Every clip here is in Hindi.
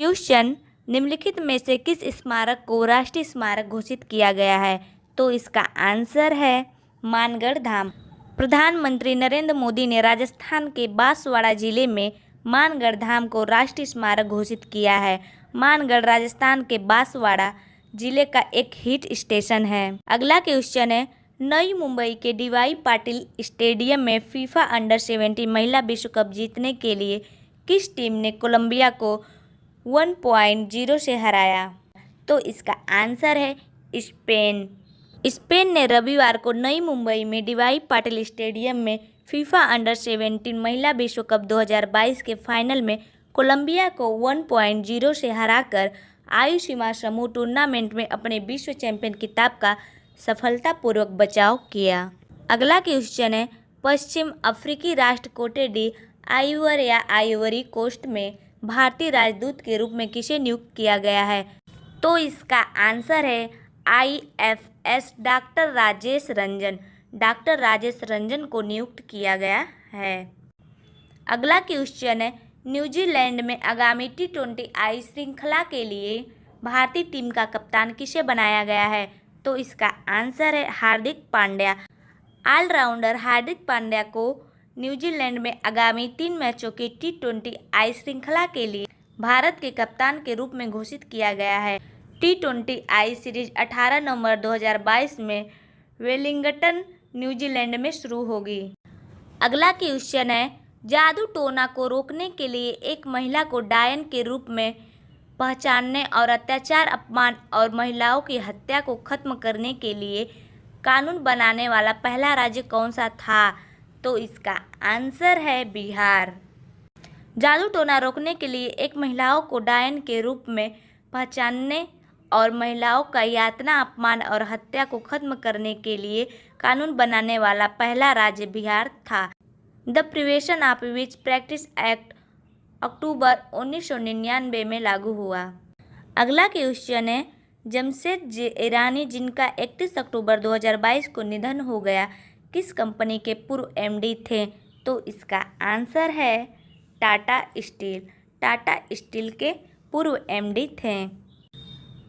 क्वेश्चन, निम्नलिखित में से किस स्मारक को राष्ट्रीय स्मारक घोषित किया गया है? तो इसका आंसर है मानगढ़ धाम। प्रधानमंत्री नरेंद्र मोदी ने राजस्थान के बांसवाड़ा जिले में मानगढ़ धाम को राष्ट्रीय स्मारक घोषित किया है। मानगढ़ राजस्थान के बांसवाड़ा जिले का एक हिट स्टेशन है। अगला क्वेश्चन है, नई मुंबई के डीवाई पाटिल स्टेडियम में फीफा अंडर-17 महिला विश्व कप जीतने के लिए किस टीम ने कोलंबिया को 1-0 से हराया? तो इसका आंसर है स्पेन। स्पेन ने रविवार को नई मुंबई में डीवाई पाटिल स्टेडियम में फीफा अंडर-17 महिला विश्व कप 2022 के फाइनल में कोलंबिया को 1-0 से हराकर आयु सीमा समूह टूर्नामेंट में अपने विश्व चैंपियन खिताब का सफलतापूर्वक बचाव किया। अगला क्वेश्चन है, पश्चिम अफ्रीकी राष्ट्र कोटे डी आइवर या आइवरी कोस्ट में भारतीय राजदूत के रूप में किसे नियुक्त किया गया है? तो इसका आंसर है IFS doctor Rajesh Ranjan. Doctor Rajesh Ranjan को नियुक्त किया गया है। अगला क्वेश्चन है, न्यूजीलैंड में आगामी T20I श्रृंखला के लिए भारतीय टीम का कप्तान किसे बनाया गया है? तो इसका आंसर है हार्दिक पांड्या। ऑलराउंडर हार्दिक पांड्या को न्यूजीलैंड में आगामी 3 मैचों की T20I श्रृंखला के लिए भारत के कप्तान के रूप में घोषित किया गया है। T20I सीरीज 18 नवंबर 2022 में वेलिंगटन, न्यूजीलैंड में शुरू होगी। अगला क्वेश्चन है, जादू टोना को रोकने के लिए एक महिला को डायन के रूप में पहचानने और अत्याचार, अपमान और महिलाओं की हत्या को खत्म करने के लिए कानून बनाने वाला पहला राज्य कौन सा था? तो इसका आंसर है बिहार। जादू टोना रोकने के लिए एक महिलाओं को डायन के रूप में पहचानने और महिलाओं का यातना, अपमान और हत्या को खत्म करने के लिए कानून बनाने वाला पहला राज्य बिहार था। The prevention of witch practice act अक्टूबर 1999 में लागू हुआ। अगला क्वेश्चन है, जमशेद ईरानी जिनका 31 अक्टूबर 2022 को निधन हो गया, किस कंपनी के पूर्व MD थे? तो इसका आंसर है टाटा स्टील। टाटा स्टील के पूर्व MD थे।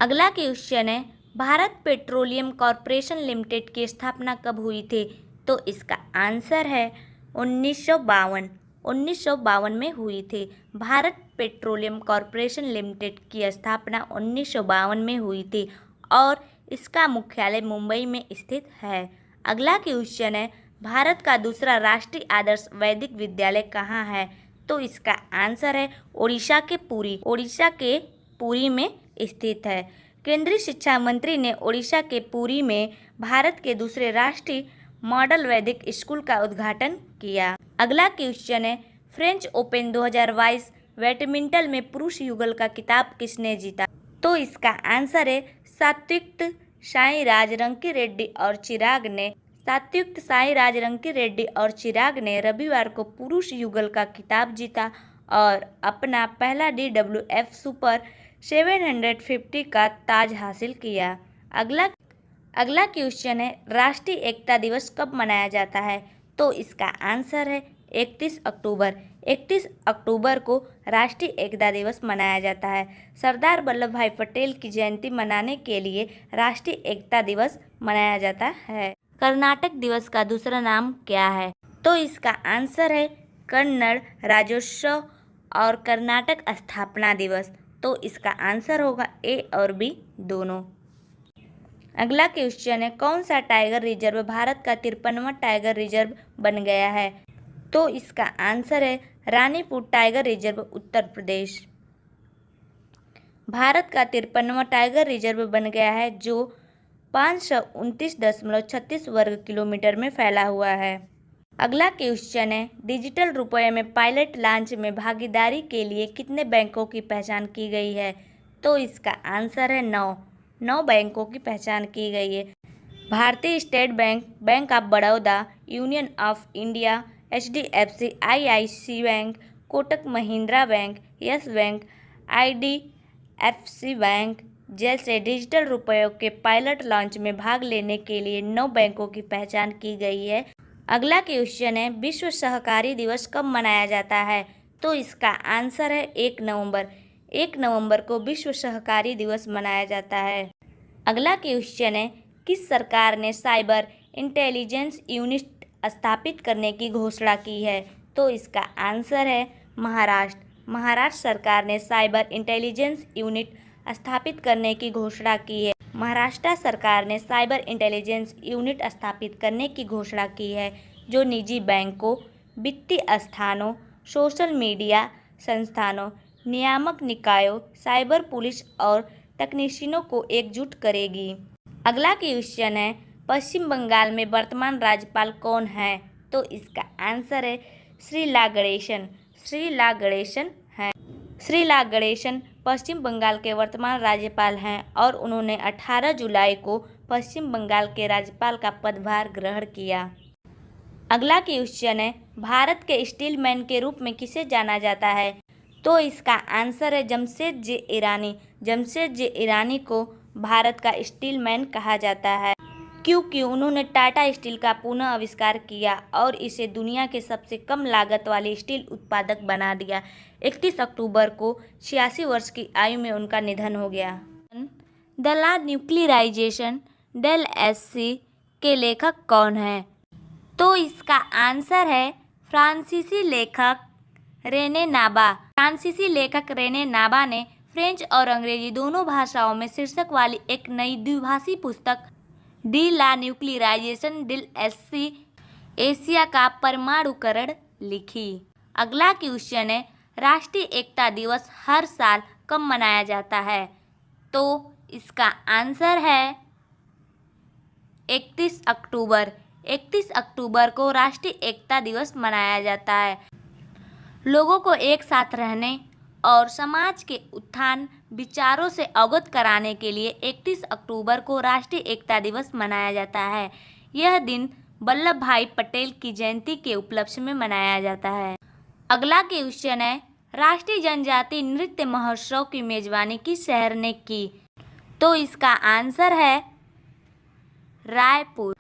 अगला क्वेश्चन है, भारत पेट्रोलियम कॉर्पोरेशन लिमिटेड की स्थापना कब हुई थी? तो इसका आंसर है 1952। 1952 में हुई थी। भारत पेट्रोलियम कॉर्पोरेशन लिमिटेड की स्थापना 1952 में हुई थी और इसका मुख्यालय मुंबई में स्थित है। अगला क्वेश्चन है, भारत का दूसरा राष्ट्रीय आदर्श वैदिक विद्यालय कहाँ है? तो इसका आंसर है ओडिशा के पुरी। ओडिशा के पुरी में स्थित है। केंद्रीय शिक्षा मंत्री ने ओडिशा के पुरी में भारत के दूसरे राष्ट्रीय मॉडल वैदिक स्कूल का उद्घाटन किया। अगला क्वेश्चन है, फ्रेंच ओपन 2022 बैडमिंटन में पुरुष युगल का खिताब किसने जीता? तो इसका आंसर है सात्विक साईराज रंकीरेड्डी और चिराग ने रविवार को पुरुष युगल का खिताब जीता और अपना पहला DWF सुपर 750 का ताज हासिल किया। अगला क्वेश्चन है, राष्ट्रीय एकता दिवस कब मनाया जाता है? तो इसका आंसर है 31 अक्टूबर। 31 अक्टूबर को राष्ट्रीय एकता दिवस मनाया जाता है। सरदार वल्लभ भाई पटेल की जयंती मनाने के लिए राष्ट्रीय एकता दिवस मनाया जाता है। कर्नाटक दिवस का दूसरा नाम क्या है? तो इसका आंसर है कन्नड़ राज्योत्सव और कर्नाटक स्थापना दिवस। तो इसका आंसर होगा A और B दोनों। अगला क्वेश्चन है, कौन सा टाइगर रिजर्व भारत का 53वां टाइगर रिजर्व बन गया है? तो इसका आंसर है रानीपुर टाइगर रिजर्व, उत्तर प्रदेश। भारत का 53वां टाइगर रिजर्व बन गया है जो 529.36 वर्ग किलोमीटर में फैला हुआ है। अगला क्वेश्चन है, डिजिटल रुपये में पायलट लॉन्च में भागीदारी के लिए कितने बैंकों की पहचान की गई है? तो इसका आंसर है 9 बैंकों की पहचान की गई है। भारतीय state bank, bank of Baroda, union of India, HDFC, IIC bank, Kotak Mahindra bank, yes bank, IDFC bank जैसे डिजिटल रुपयों के पायलट लॉन्च में भाग लेने के लिए 9 बैंकों की पहचान की गई है। अगला क्वेश्चन है, विश्व सहकारी दिवस कब मनाया जाता है? तो इसका आंसर है 1 नवंबर। 1 नवंबर को विश्व सहकारी दिवस मनाया जाता है। अगला क्वेश्चन है, किस सरकार ने साइबर इंटेलिजेंस यूनिट स्थापित करने की घोषणा की है? तो इसका आंसर है महाराष्ट्र। महाराष्ट्र सरकार ने साइबर इंटेलिजेंस यूनिट स्थापित करने की घोषणा की है। महाराष्ट्र सरकार ने साइबर इंटेलिजेंस यूनिट स्थापित करने की घोषणा की है, जो निजी बैंकों, वित्तीय संस्थानों, सोशल मीडिया संस्थानों, नियामक निकायों, साइबर पुलिस और तकनीशियनों को एकजुट करेगी। अगला क्वेश्चन है, पश्चिम बंगाल में वर्तमान राज्यपाल कौन है? तो इसका आंसर है शीला गणेशन। शीला गणेशन है। शीला गणेशन पश्चिम बंगाल के वर्तमान राज्यपाल हैं और उन्होंने 18 जुलाई को पश्चिम बंगाल के राज्यपाल का पदभार ग्रहण किया। अगला क्वेश्चन है, भारत के स्टील मैन के रूप में किसे जाना जाता है? तो इसका आंसर है जमशेदजी ईरानी। जमशेदजी ईरानी को भारत का स्टील मैन कहा जाता है, क्योंकि उन्होंने टाटा स्टील का पुनः आविष्कार किया और इसे दुनिया के सबसे कम लागत वाले स्टील उत्पादक बना दिया। 31 अक्टूबर को 86 वर्ष की आयु में उनका निधन हो गया। द ला न्यूक्लियराइजेशन (DLSC) के लेखक कौन है? तो इसका आंसर है फ्रांसीसी लेखक रेने नाबा। फ्रांसीसी लेखक रेने नाबा ने फ्रेंच और अंग्रेजी दोनों भाषाओं में शीर्षक वाली एक नई द्विभाषी पुस्तक डी ला न्यूक्लियराइजेशन (DLSC) एशिया का परमाणुकरण लिखी। अगला क्वेश्चन है, राष्ट्रीय एकता दिवस हर साल कब मनाया जाता है? तो इसका आंसर है 31 अक्टूबर। 31 अक्टूबर को राष्ट्रीय एकता दिवस मनाया जाता है। लोगों को एक साथ रहने और समाज के उत्थान विचारों से अवगत कराने के लिए 31 अक्टूबर को राष्ट्रीय एकता दिवस मनाया जाता है। यह दिन वल्लभ भाई पटेल की जयंती के उपलक्ष्य में मनाया जाता है। अगला क्वेश्चन है, राष्ट्रीय जनजातीय नृत्य महोत्सव की मेजबानी किस शहर ने की? तो इसका आंसर है रायपुर।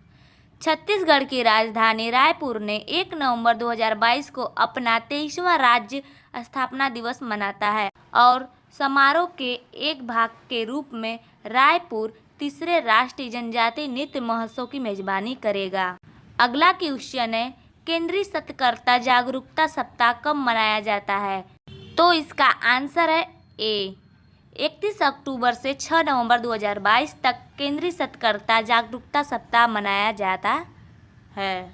छत्तीसगढ़ की राजधानी रायपुर ने 1 नवंबर 2022 को अपना 23वां राज्य स्थापना दिवस मनाता है और समारोह के एक भाग के रूप में रायपुर तीसरे राष्ट्रीय जनजातीय नृत्य महोत्सव की मेजबानी करेगा। अगला क्वेश्चन है, केंद्रीय सतर्कता जागरूकता सप्ताह कब मनाया जाता है? तो इसका आंसर है ए। 31 अक्टूबर से 6 नवंबर 2022 तक केंद्रीय सतर्कता जागरूकता सप्ताह मनाया जाता है।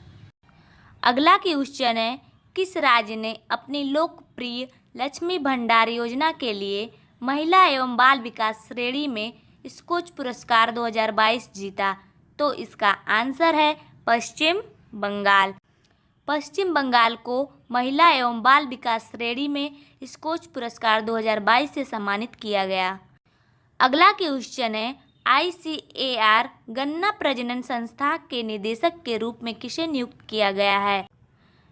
अगला क्वेश्चन है, किस राज्य ने अपनी लोकप्रिय लक्ष्मी भंडार योजना के लिए महिला एवं बाल विकास श्रेणी में स्कोच पुरस्कार 2022 जीता? तो इसका आंसर है पश्चिम बंगाल। पश्चिम बंगाल को महिला एवं बाल विकास श्रेणी में स्कोच पुरस्कार 2022 से सम्मानित किया गया। अगला क्वेश्चन है, ICAR गन्ना प्रजनन संस्था के निदेशक के रूप में किसे नियुक्त किया गया है?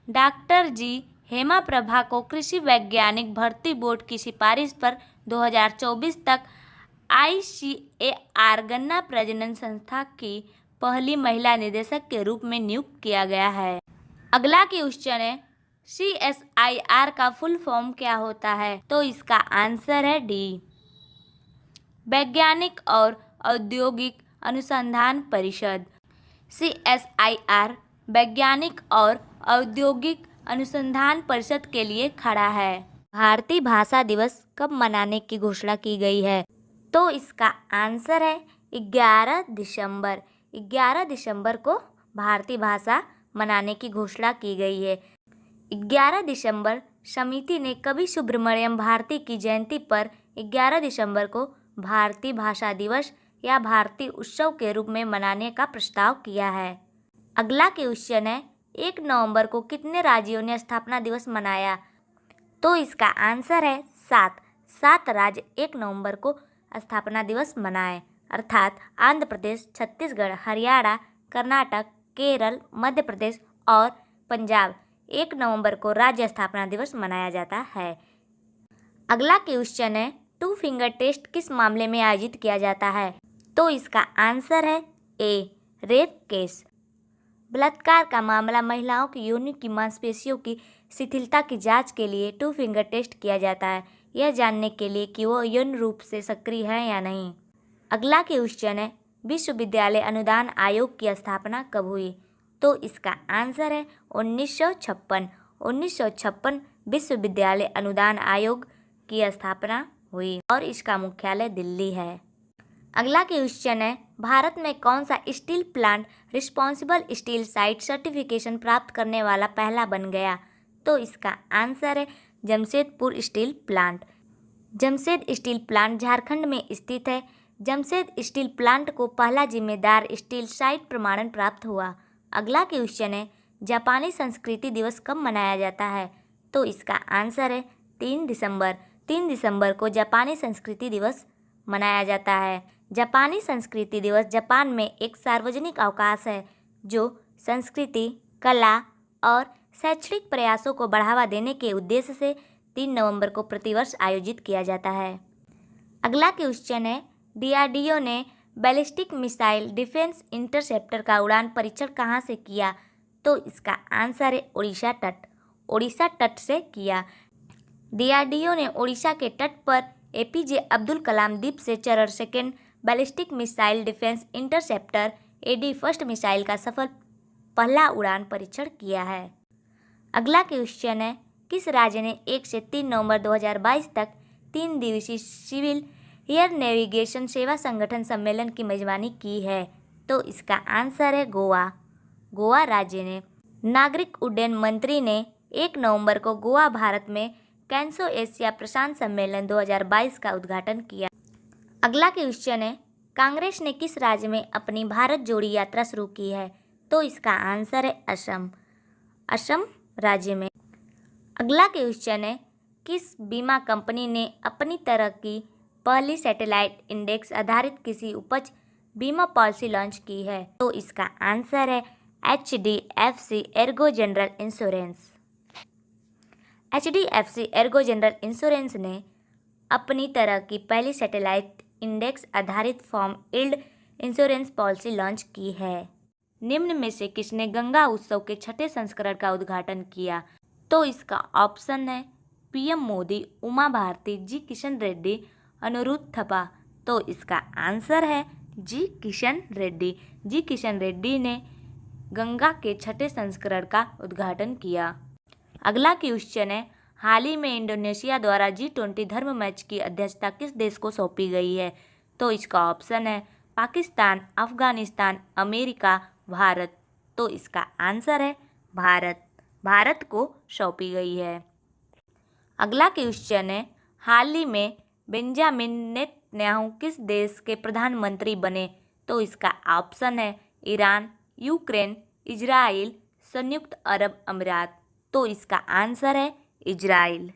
डॉक्टर जी हेमा प्रभा को कृषि वैज्ञानिक भर्ती बोर्ड की सिफारिश पर 2024 तक ICAR गन्ना प्रजनन संस्था की पहली महिला निदेशक के रूप में नियुक्त किया गया है। अगला क्वेश्चन है, CSIR का फुल फॉर्म क्या होता है? तो इसका आंसर है डी, वैज्ञानिक और औद्योगिक अनुसंधान परिषद। CSIR वैज्ञानिक और औद्योगिक अनुसंधान परिषद के लिए खड़ा है। भारतीय भाषा दिवस कब मनाने की घोषणा की गई है? तो इसका आंसर है 11 दिसंबर। 11 दिसंबर को भारतीय भाषा मनाने की घोषणा की गई है। 11 दिसंबर समिति ने कवि सुब्रमण्यम भारती की जयंती पर 11 दिसंबर को भारतीय भाषा दिवस या भारतीय उत्सव के रूप में मनाने का प्रस्ताव किया है। अगला क्वेश्चन है, 1 नवंबर को कितने राज्यों ने स्थापना दिवस मनाया? तो इसका आंसर है 7। 7 राज्य 1 नवंबर को स्थापना दिवस मनाए, अर्थात आंध्र प्रदेश, छत्तीसगढ़, हरियाणा, कर्नाटक, केरल, मध्य प्रदेश और पंजाब 1 नवंबर को राज्य स्थापना दिवस मनाया जाता है। अगला क्वेश्चन है, 2 फिंगर टेस्ट किस मामले में आयोजित किया जाता है? तो इसका आंसर है ए, रेप केस। बलात्कार का मामला महिलाओं की योनि की मांसपेशियों की शिथिलता की जांच के लिए 2 फिंगर टेस्ट किया जाता है। यह जानने के लिए कि वो यौन रूप से सक्रिय है या नहीं। अगला क्वेश्चन है, विश्वविद्यालय अनुदान आयोग की स्थापना कब हुई? तो इसका आंसर है 1956। 1956 विश्वविद्यालय अनुदान आयोग की स्थापना हुई और इसका मुख्यालय दिल्ली है। अगला क्वेश्चन है, भारत में कौन सा steel plant responsible steel site certification प्राप्त करने वाला पहला बन गया? तो इसका आंसर है Jamshedpur steel plant. Jamshed steel plant Jharkhand में स्थित है। जमशेद स्टील प्लांट को पहला जिम्मेदार स्टील साइट प्रमाणन प्राप्त हुआ। अगला क्वेश्चन है, जापानी संस्कृति दिवस कब मनाया जाता है? तो इसका आंसर है 3 दिसंबर। 3 दिसंबर को जापानी संस्कृति दिवस मनाया जाता है। जापानी संस्कृति दिवस जापान में एक सार्वजनिक अवकाश है जो संस्कृति, कला और शैक्षणिक प्रयासों को बढ़ावा देने के उद्देश्य से 3 नवंबर को प्रतिवर्ष आयोजित किया जाता है। अगला क्वेश्चन है, डीआरडीओ ने बैलिस्टिक मिसाइल डिफेंस इंटरसेप्टर का उड़ान परीक्षण कहाँ से किया? तो इसका आंसर है उड़ीसा तट। उड़ीसा तट से किया। डीआरडीओ ने उड़ीसा के तट पर एपीजे अब्दुल कलाम द्वीप से चरण second ballistic missile defence interceptor AD first missile का सफल पहला उड़ान परीक्षण किया है। अगला क्वेश्चन है, किस राज्य ने 1 से 3 नवंबर 2022 तक 3 दिवसीय सिविल एयर नेविगेशन सेवा संगठन सम्मेलन की मेजबानी की है? तो इसका आंसर है गोवा। गोवा राज्य ने। नागरिक उड्डयन मंत्री ने 1 नवंबर को गोवा भारत में कैंसो एशिया प्रशांत सम्मेलन 2022 का उद्घाटन किया। अगला क्वेश्चन है, कांग्रेस ने किस राज्य में अपनी भारत जोड़ी यात्रा शुरू की है? तो इसका आंसर है असम। असम राज्य में। अगला क्वेश्चन है, किस बीमा कंपनी ने अपनी तरह की पहली सैटेलाइट इंडेक्स आधारित किसी उपज बीमा पॉलिसी लॉन्च की है? तो इसका आंसर है HDFC Ergo general insurance. HDFC Ergo general insurance ने अपनी तरह की पहली सैटेलाइट इंडेक्स आधारित form yield insurance policy launch की है। निम्न में से किसने गंगा उत्सव के 6ठे संस्करण का उद्घाटन किया? तो इसका ऑप्शन है पीएम मोदी, उमा भारती, जी किशन रेड्डी, अनुरुद्ध थपा। तो इसका आंसर है जी किशन रेड्डी। जी किशन रेड्डी ने गंगा के 6ठे संस्करण का उद्घाटन किया। अगला क्वेश्चन है, हाल ही में इंडोनेशिया द्वारा G20 धर्म मैच की अध्यक्षता किस देश को सौंपी गई है? तो इसका ऑप्शन है पाकिस्तान, अफगानिस्तान, अमेरिका, भारत। तो इसका आंसर है भारत। भारत को सौंपी गई है। अगला क्वेश्चन है, हाल ही में बेंजामिन नेतन्याहू किस देश के प्रधानमंत्री बने? तो इसका ऑप्शन है ईरान, यूक्रेन, इजराइल, संयुक्त अरब अमीरात। तो इसका आंसर है इजराइल।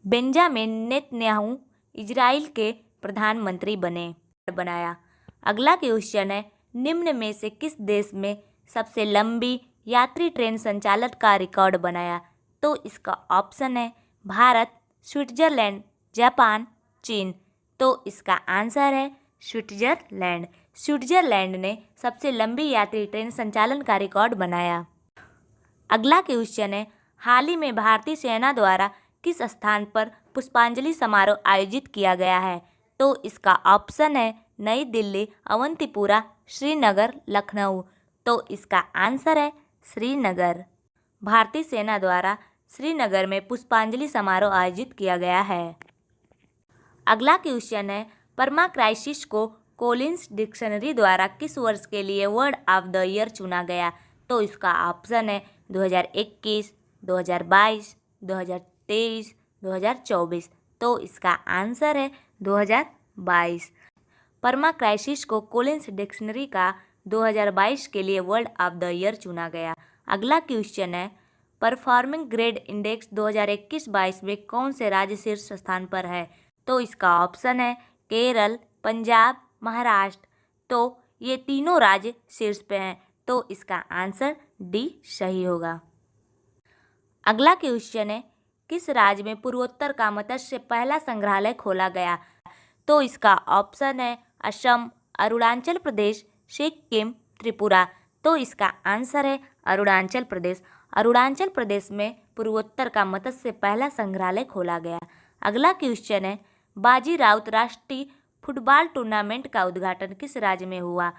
बेंजामिन नेतन्याहू इजराइल के प्रधानमंत्री बनाया। अगला क्वेश्चन है, निम्न में से किस देश में सबसे लंबी यात्री ट्रेन संचालन का रिकॉर्ड बनाया? तो इसका ऑप्शन है भारत, स्विट्जरलैंड, जापान, चीन। तो इसका आंसर है स्विट्जरलैंड। स्विट्जरलैंड ने सबसे लंबी यात्री ट्रेन संचालन का रिकॉर्ड बनाया। अगला क्वेश्चन है, हाल ही में भारतीय सेना द्वारा किस स्थान पर पुष्पांजलि समारोह आयोजित किया गया है? तो इसका ऑप्शन है नई दिल्ली, अवंतीपुरा, श्रीनगर, लखनऊ। तो इसका आंसर है श्रीनगर। भारतीय सेना द्वारा श्रीनगर में पुष्पांजलि समारोह आयोजित किया गया है। अगला क्वेश्चन है, परमा क्राइसिस को कोलिंस डिक्शनरी द्वारा किस वर्ष के लिए वर्ड ऑफ द ईयर चुना गया? तो इसका ऑप्शन है 2021, 2022, 2023, 2024। तो इसका आंसर है 2022। परमा क्राइसिस को कोलिंस डिक्शनरी का 2022 के लिए वर्ड ऑफ द ईयर चुना गया। अगला क्वेश्चन है, परफॉर्मिंग ग्रेड इंडेक्स 2021-22 में कौन से राज्य शीर्ष स्थान पर है? तो इसका ऑप्शन है केरल, पंजाब, महाराष्ट्र। तो ये तीनों राज्य शीर्ष पे हैं। तो इसका आंसर डी सही होगा। अगला क्वेश्चन है, किस राज्य में पूर्वोत्तर का मत्स्य पहला संग्रहालय खोला गया? तो इसका ऑप्शन है असम, अरुणाचल प्रदेश, सिक्किम, त्रिपुरा। तो इसका आंसर है अरुणाचल प्रदेश। अरुणाचल प्रदेश में पूर्वोत्तर का मत्स्य पहला संग्रहालय खोला गया। अगला क्वेश्चन है, बाजी राउत राष्ट्रीय फुटबॉल टूर्नामेंट का उद्घाटन किस राज्य में हुआ?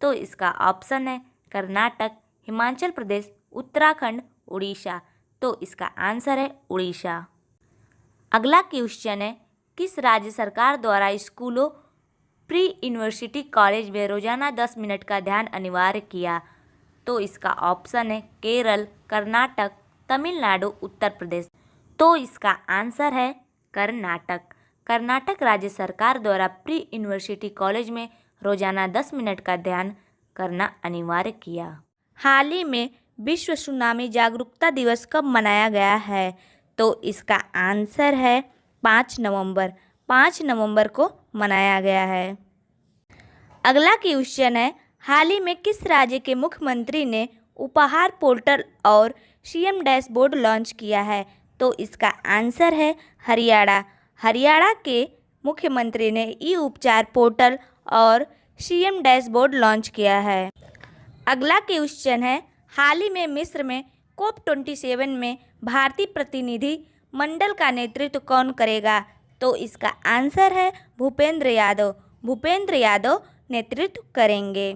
तो इसका ऑप्शन है कर्नाटक, हिमाचल प्रदेश, उत्तराखंड, उड़ीसा। तो इसका आंसर है उड़ीसा। अगला क्वेश्चन है, किस राज्य सरकार द्वारा स्कूलों, प्री यूनिवर्सिटी कॉलेज में रोजाना 10 मिनट का ध्यान अनिवार्य किया? तो इसका ऑप्शन है केरल, कर्नाटक, तमिलनाडु, उत्तर प्रदेश। तो इसका आंसर है कर्नाटक। कर्नाटक राज्य सरकार द्वारा प्री यूनिवर्सिटी कॉलेज में रोजाना 10 मिनट का ध्यान करना अनिवार्य किया। हाल ही में विश्व सुनामी जागरूकता दिवस कब मनाया गया है? तो इसका आंसर है 5 नवंबर। 5 नवंबर को मनाया गया है। अगला क्वेश्चन है, हाल ही में किस राज्य के मुख्यमंत्री ने उपहार पोर्टल और सीएम डैशबोर्ड लॉन्च किया है? तो इसका आंसर है हरियाणा। हरियाणा के मुख्यमंत्री ने ई उपचार पोर्टल और सीएम डैशबोर्ड लॉन्च किया है। अगला क्वेश्चन है, हाल ही में मिस्र में COP27 में भारतीय प्रतिनिधि मंडल का नेतृत्व कौन करेगा? तो इसका आंसर है भूपेंद्र यादव। भूपेंद्र यादव नेतृत्व करेंगे।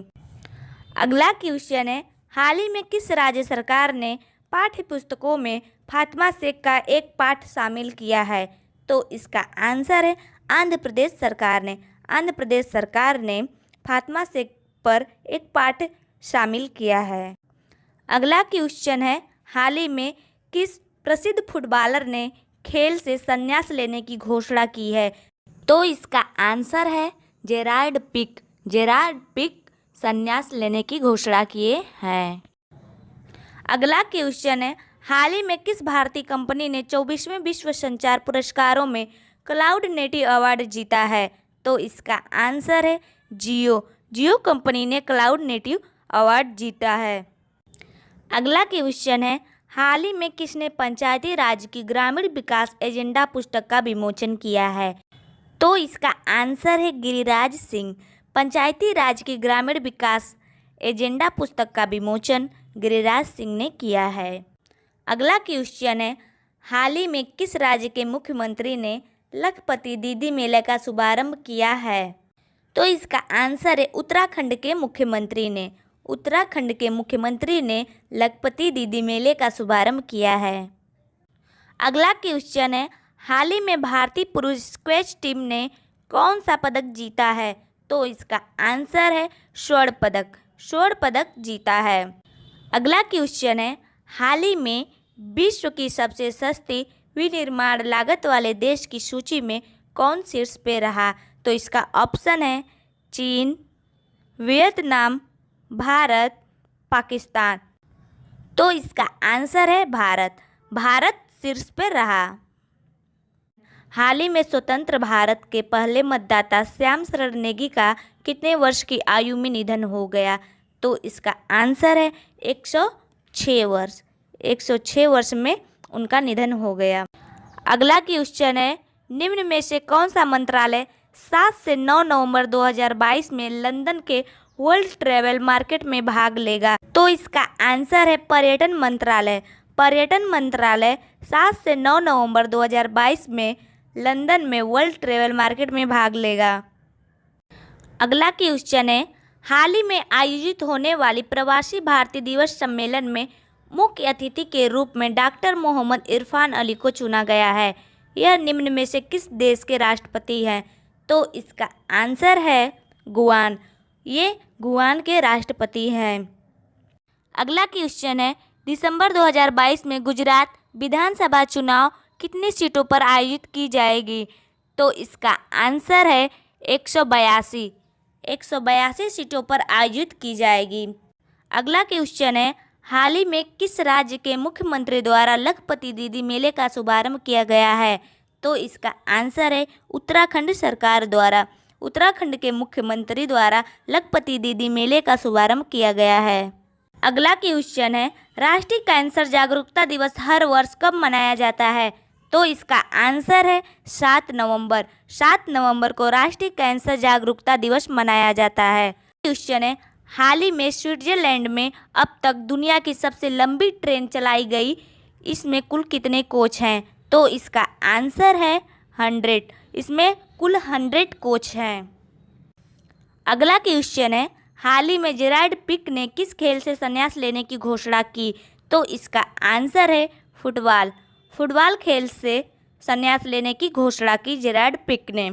अगला क्वेश्चन है, हाल ही में किस राज्य सरकार ने पाठ्य पुस्तकों में फातिमा शेख का एक पाठ शामिल किया है? तो इसका आंसर है आंध्र प्रदेश सरकार ने। आंध्र प्रदेश सरकार ने फातिमा शेख पर एक पाठ शामिल किया है। अगला क्वेश्चन है, हाल ही में किस प्रसिद्ध फुटबॉलर ने खेल से संन्यास लेने की घोषणा की है? तो इसका आंसर है जेरार्ड पिक। जेरार्ड पिक संन्यास लेने की घोषणा किए हैं। अगला क्वेश्चन है, हाल ही में किस भारतीय कंपनी ने 24वें विश्व संचार पुरस्कारों में क्लाउड नेटिव अवार्ड जीता है? तो इसका आंसर है जियो। जियो कंपनी ने क्लाउड नेटिव अवार्ड जीता है। अगला क्वेश्चन है, हाल ही में किसने पंचायती राज की ग्रामीण विकास एजेंडा पुस्तक का विमोचन किया है? तो इसका आंसर है गिरिराज सिंह। पंचायती राज की ग्रामीण विकास एजेंडा पुस्तक का विमोचन गिरिराज सिंह ने किया है। अगला क्वेश्चन है, हाल ही में किस राज्य के मुख्यमंत्री ने लखपति दीदी मेले का शुभारंभ किया है? तो इसका आंसर है उत्तराखंड के मुख्यमंत्री ने। उत्तराखंड के मुख्यमंत्री ने लखपति दीदी मेले का शुभारंभ किया है। अगला क्वेश्चन है, हाल ही में भारतीय पुरुष स्क्वैश टीम ने कौन सा पदक जीता है? तो इसका आंसर है स्वर्ण पदक। स्वर्ण पदक जीता है। अगला क्वेश्चन है, हाल ही में विश्व की सबसे सस्ती विनिर्माण लागत वाले देश की सूची में कौन शीर्ष पे रहा? तो इसका ऑप्शन है चीन, वियतनाम, भारत, पाकिस्तान। तो इसका आंसर है भारत। भारत शीर्ष पे रहा। हाल ही में स्वतंत्र भारत के पहले मतदाता श्याम शरण नेगी का कितने वर्ष की आयु में निधन हो गया? तो इसका आंसर है 106 वर्ष। 106 वर्ष में उनका निधन हो गया। अगला क्वेश्चन है, निम्न में से कौन सा मंत्रालय 7 से 9 नवंबर 2022 में लंदन के वर्ल्ड ट्रैवल मार्केट में भाग लेगा? तो इसका आंसर है पर्यटन मंत्रालय। पर्यटन मंत्रालय 7 से 9 नवंबर 2022 में लंदन में वर्ल्ड ट्रैवल मार्केट में भाग लेगा। अगला क्वेश्चन है, हाल ही में आयोजित होने वाली प्रवासी भारतीय दिवस सम्मेलन में मुख्य अतिथि के रूप में डॉक्टर मोहम्मद इरफान अली को चुना गया है। यह निम्न में से किस देश के राष्ट्रपति हैं? तो इसका आंसर है गुआन। ये गुआन के राष्ट्रपति हैं। अगला क्वेश्चन है, दिसंबर 2022 में गुजरात विधानसभा चुनाव कितनी सीटों पर आयोजित की जाएगी? तो इसका आंसर है 182। 182 सीटों पर आयोजित की जाएगी। अगला क्वेश्चन है, हाल ही में किस राज्य के मुख्यमंत्री द्वारा लखपति दीदी मेले का शुभारंभ किया गया है? तो इसका आंसर है उत्तराखंड सरकार द्वारा। उत्तराखंड के मुख्यमंत्री द्वारा लखपति दीदी मेले का शुभारंभ किया गया है। अगला क्वेश्चन है, राष्ट्रीय कैंसर जागरूकता दिवस हर वर्ष कब मनाया जाता है? तो इसका आंसर है 7 नवंबर। 7 नवंबर को राष्ट्रीय कैंसर जागरूकता दिवस मनाया जाता है। क्वेश्चन है, हाल ही में स्विट्जरलैंड में अब तक दुनिया की सबसे लंबी ट्रेन चलाई गई, इसमें कुल कितने कोच हैं? तो इसका आंसर है 100। इसमें कुल 100 कोच हैं। अगला क्वेश्चन है, हाल ही में जेरार्ड पिक ने किस खेल से संन्यास लेने की घोषणा की? तो इसका आंसर है फुटबॉल। फुटबॉल खेल से संन्यास लेने की घोषणा की जेरार्ड पिक ने।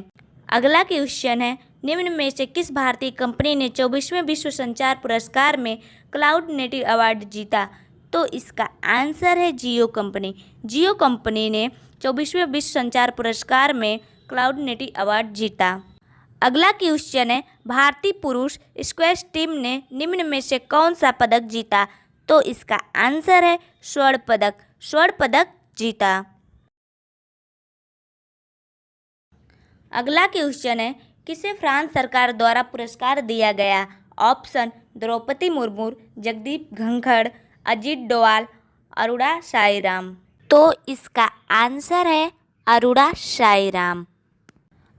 अगला क्वेश्चन है, निम्न में से किस भारतीय कंपनी ने 24वें विश्व संचार पुरस्कार में क्लाउड नेटिव अवार्ड जीता? तो इसका आंसर है जियो कंपनी। जियो कंपनी ने 24वें विश्व संचार पुरस्कार में क्लाउड नेटिव अवार्ड जीता। अगला क्वेश्चन है, भारतीय पुरुष स्क्वैश टीम ने निम्न में से कौन सा पदक जीता? तो इसका आंसर है स्वर्ण पदक। स्वर्ण पदक जीता। अगला क्वेश्चन है, किसे फ्रांस सरकार द्वारा पुरस्कार दिया गया? ऑप्शन द्रौपदी मुर्मू, जगदीप धनखड़, अजीत डोवाल, अरुणा साईराम। तो इसका आंसर है अरुणा साईराम।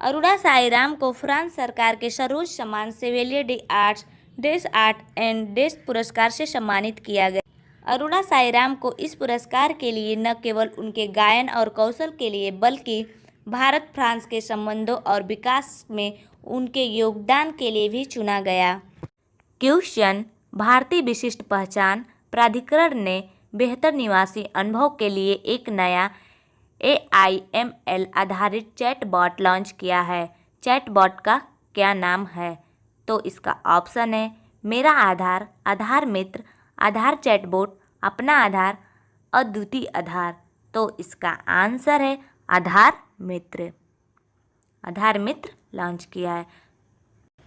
अरुणा साईराम को फ्रांस सरकार के सर्वोच्च सम्मान शेवलियर डी आर्ट्स डेस आर्ट एंड डेस पुरस्कार से सम्मानित किया गया। अरुणा साईराम को इस पुरस्कार के लिए न केवल उनके गायन और कौशल के लिए बल्कि भारत फ्रांस के संबंधों और विकास में उनके योगदान के लिए भी चुना गया। क्वेश्चन, भारतीय विशिष्ट पहचान प्राधिकरण ने बेहतर निवासी अनुभव के लिए एक नया AIML आधारित चैटबॉट लॉन्च किया है। चैटबॉट का क्या नाम है? तो इसका ऑप्शन है मेरा आधार, आधार मित्र, आधार चैटबॉट, अपना आधार, अद्वितीय आधार। तो इसका आंसर है आधार मित्र। आधार मित्र लॉन्च किया है।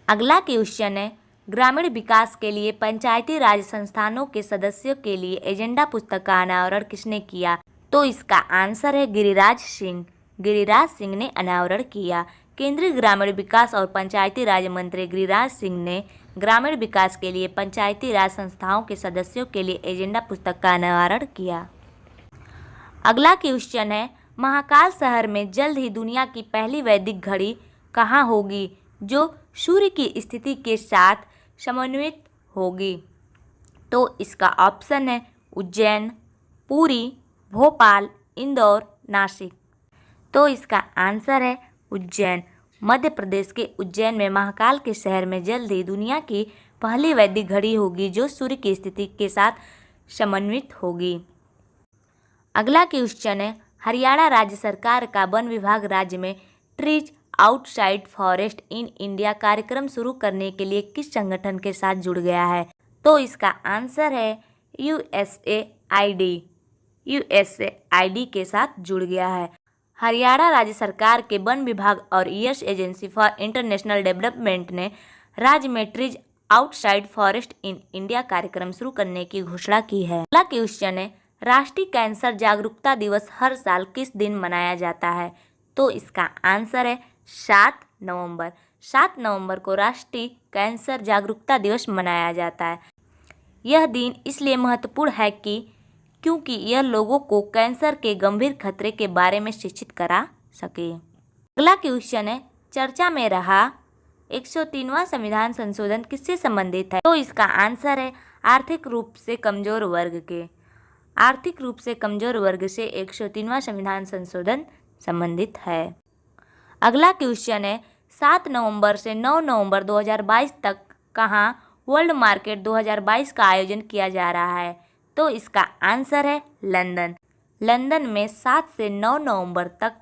अगला क्वेश्चन है, ग्रामीण विकास के लिए पंचायती राज संस्थानों के सदस्यों के लिए एजेंडा पुस्तक का अनावरण किसने किया? तो इसका आंसर है गिरिराज सिंह। गिरिराज सिंह ने अनावरण किया। केंद्रीय ग्रामीण विकास और पंचायती राज मंत्री गिरिराज सिंह ने ग्रामीण विकास के लिए पंचायती राज संस्थाओं के सदस्यों के लिए एजेंडा पुस्तक का अनावरण किया। अगला क्वेश्चन है, महाकाल शहर में जल्द ही दुनिया की पहली वैदिक घड़ी कहाँ होगी जो सूर्य की स्थिति के साथ समन्वित होगी? तो इसका ऑप्शन है उज्जैन, पुरी, भोपाल, इंदौर, नासिक। तो इसका आंसर है उज्जैन। मध्य प्रदेश के उज्जैन में महाकाल के शहर में जल्द ही दुनिया की पहली वैदिक घड़ी होगी जो सूर्य की स्थिति के साथ समन्वित होगी। अगला क्वेश्चन है, हरियाणा राज्य सरकार का वन विभाग राज्य में trees outside forest in India कार्यक्रम शुरू करने के लिए किस संगठन के साथ जुड़ गया है? तो इसका आंसर है USAID। USAID के साथ जुड़ गया है। हरियाणा राज्य सरकार के वन विभाग और US agency for international development ने राज्य में trees outside forest in India कार्यक्रम शुरू करने की घोषणा की है। अगला क्वेश्चन है, राष्ट्रीय कैंसर जागरूकता दिवस हर साल किस दिन मनाया जाता है? तो इसका आंसर है 7 नवंबर। 7 नवंबर को राष्ट्रीय कैंसर जागरूकता दिवस मनाया जाता है। यह दिन इसलिए महत्वपूर्ण है क्योंकि यह लोगों को कैंसर के गंभीर खतरे के बारे में शिक्षित करा सके। अगला क्वेश्चन है, चर्चा में रहा 103वां संविधान संशोधन किससे संबंधित है? तो इसका आंसर है आर्थिक रूप से कमजोर वर्ग के। आर्थिक रूप से कमजोर वर्ग से 103वां संविधान संशोधन संबंधित है। अगला क्वेश्चन है, 7 नवंबर से 9 नवंबर 2022 तक कहाँ वर्ल्ड मार्केट 2022 का आयोजन किया जा रहा है? तो इसका आंसर है लंदन। लंदन में 7 से 9 नवंबर तक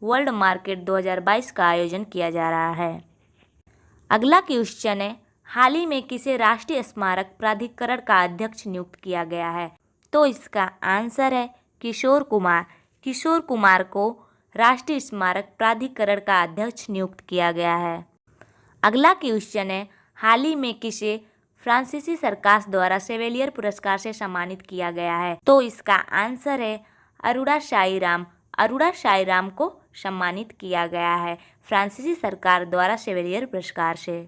वर्ल्ड मार्केट 2022 का आयोजन किया जा रहा है। अगला क्वेश्चन है, हाल ही में किसे राष्ट्रीय स्मारक प्राधिकरण का अध्यक्ष नियुक्त किया गया है? तो इसका आंसर है किशोर कुमार। किशोर कुमार को राष्ट्रीय स्मारक प्राधिकरण का अध्यक्ष नियुक्त किया गया है। अगला क्वेश्चन है, हाल ही में किसे फ्रांसीसी सरकार द्वारा शेवलियर पुरस्कार से सम्मानित किया गया है? तो इसका आंसर है अरुणा साईराम। अरुणा साईराम को सम्मानित किया गया है फ्रांसीसी सरकार द्वारा शेवलियर पुरस्कार से।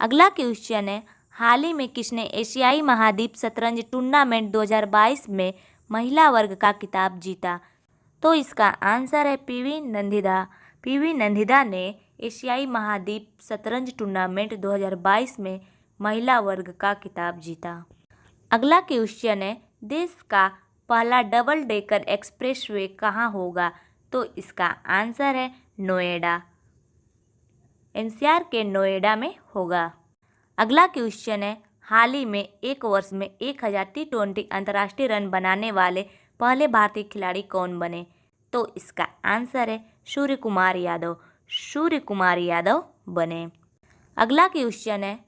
अगला क्वेश्चन है, हाल ही में किसने एशियाई महाद्वीप शतरंज टूर्नामेंट 2022 में महिला वर्ग का खिताब जीता? तो इसका आंसर है PV नंदिता। PV नंदिता ने एशियाई महाद्वीप शतरंज टूर्नामेंट 2022 में महिला वर्ग का खिताब जीता। अगला क्वेश्चन है, देश का पहला डबल डेकर एक्सप्रेसवे कहाँ होगा? तो इसका आंसर है नोएडा। एनसीआर के नोएडा में होगा। अगला क्वेश्चन है, हाल ही में एक वर्ष में 1000 T20 अंतर्राष्ट्रीय रन बनाने वाले पहले भारतीय खिलाड़ी कौन बने? तो इसका आंसर है सूर्य कुमार यादव। सूर्य कुमार यादव बने। अगला क्वेश्चन है,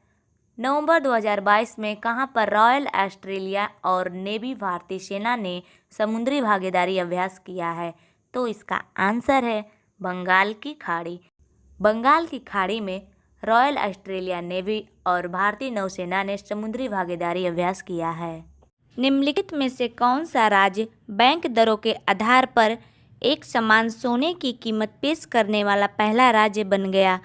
नवंबर 2022 में कहां पर रॉयल ऑस्ट्रेलिया और नेवी भारतीय सेना ने समुद्री भागीदारी अभ्यास किया है? तो इसका आंसर है बंगाल की खाड़ी। बंगाल की खाड़ी में रॉयल ऑस्ट्रेलिया नेवी और भारतीय नौसेना ने समुद्री भागीदारी अभ्यास किया है। निम्नलिखित में से कौन सा राज्य बैंक दरों के आधार पर एक समान सोने की कीमत पेश करने वाला पहला राज्य बन गया?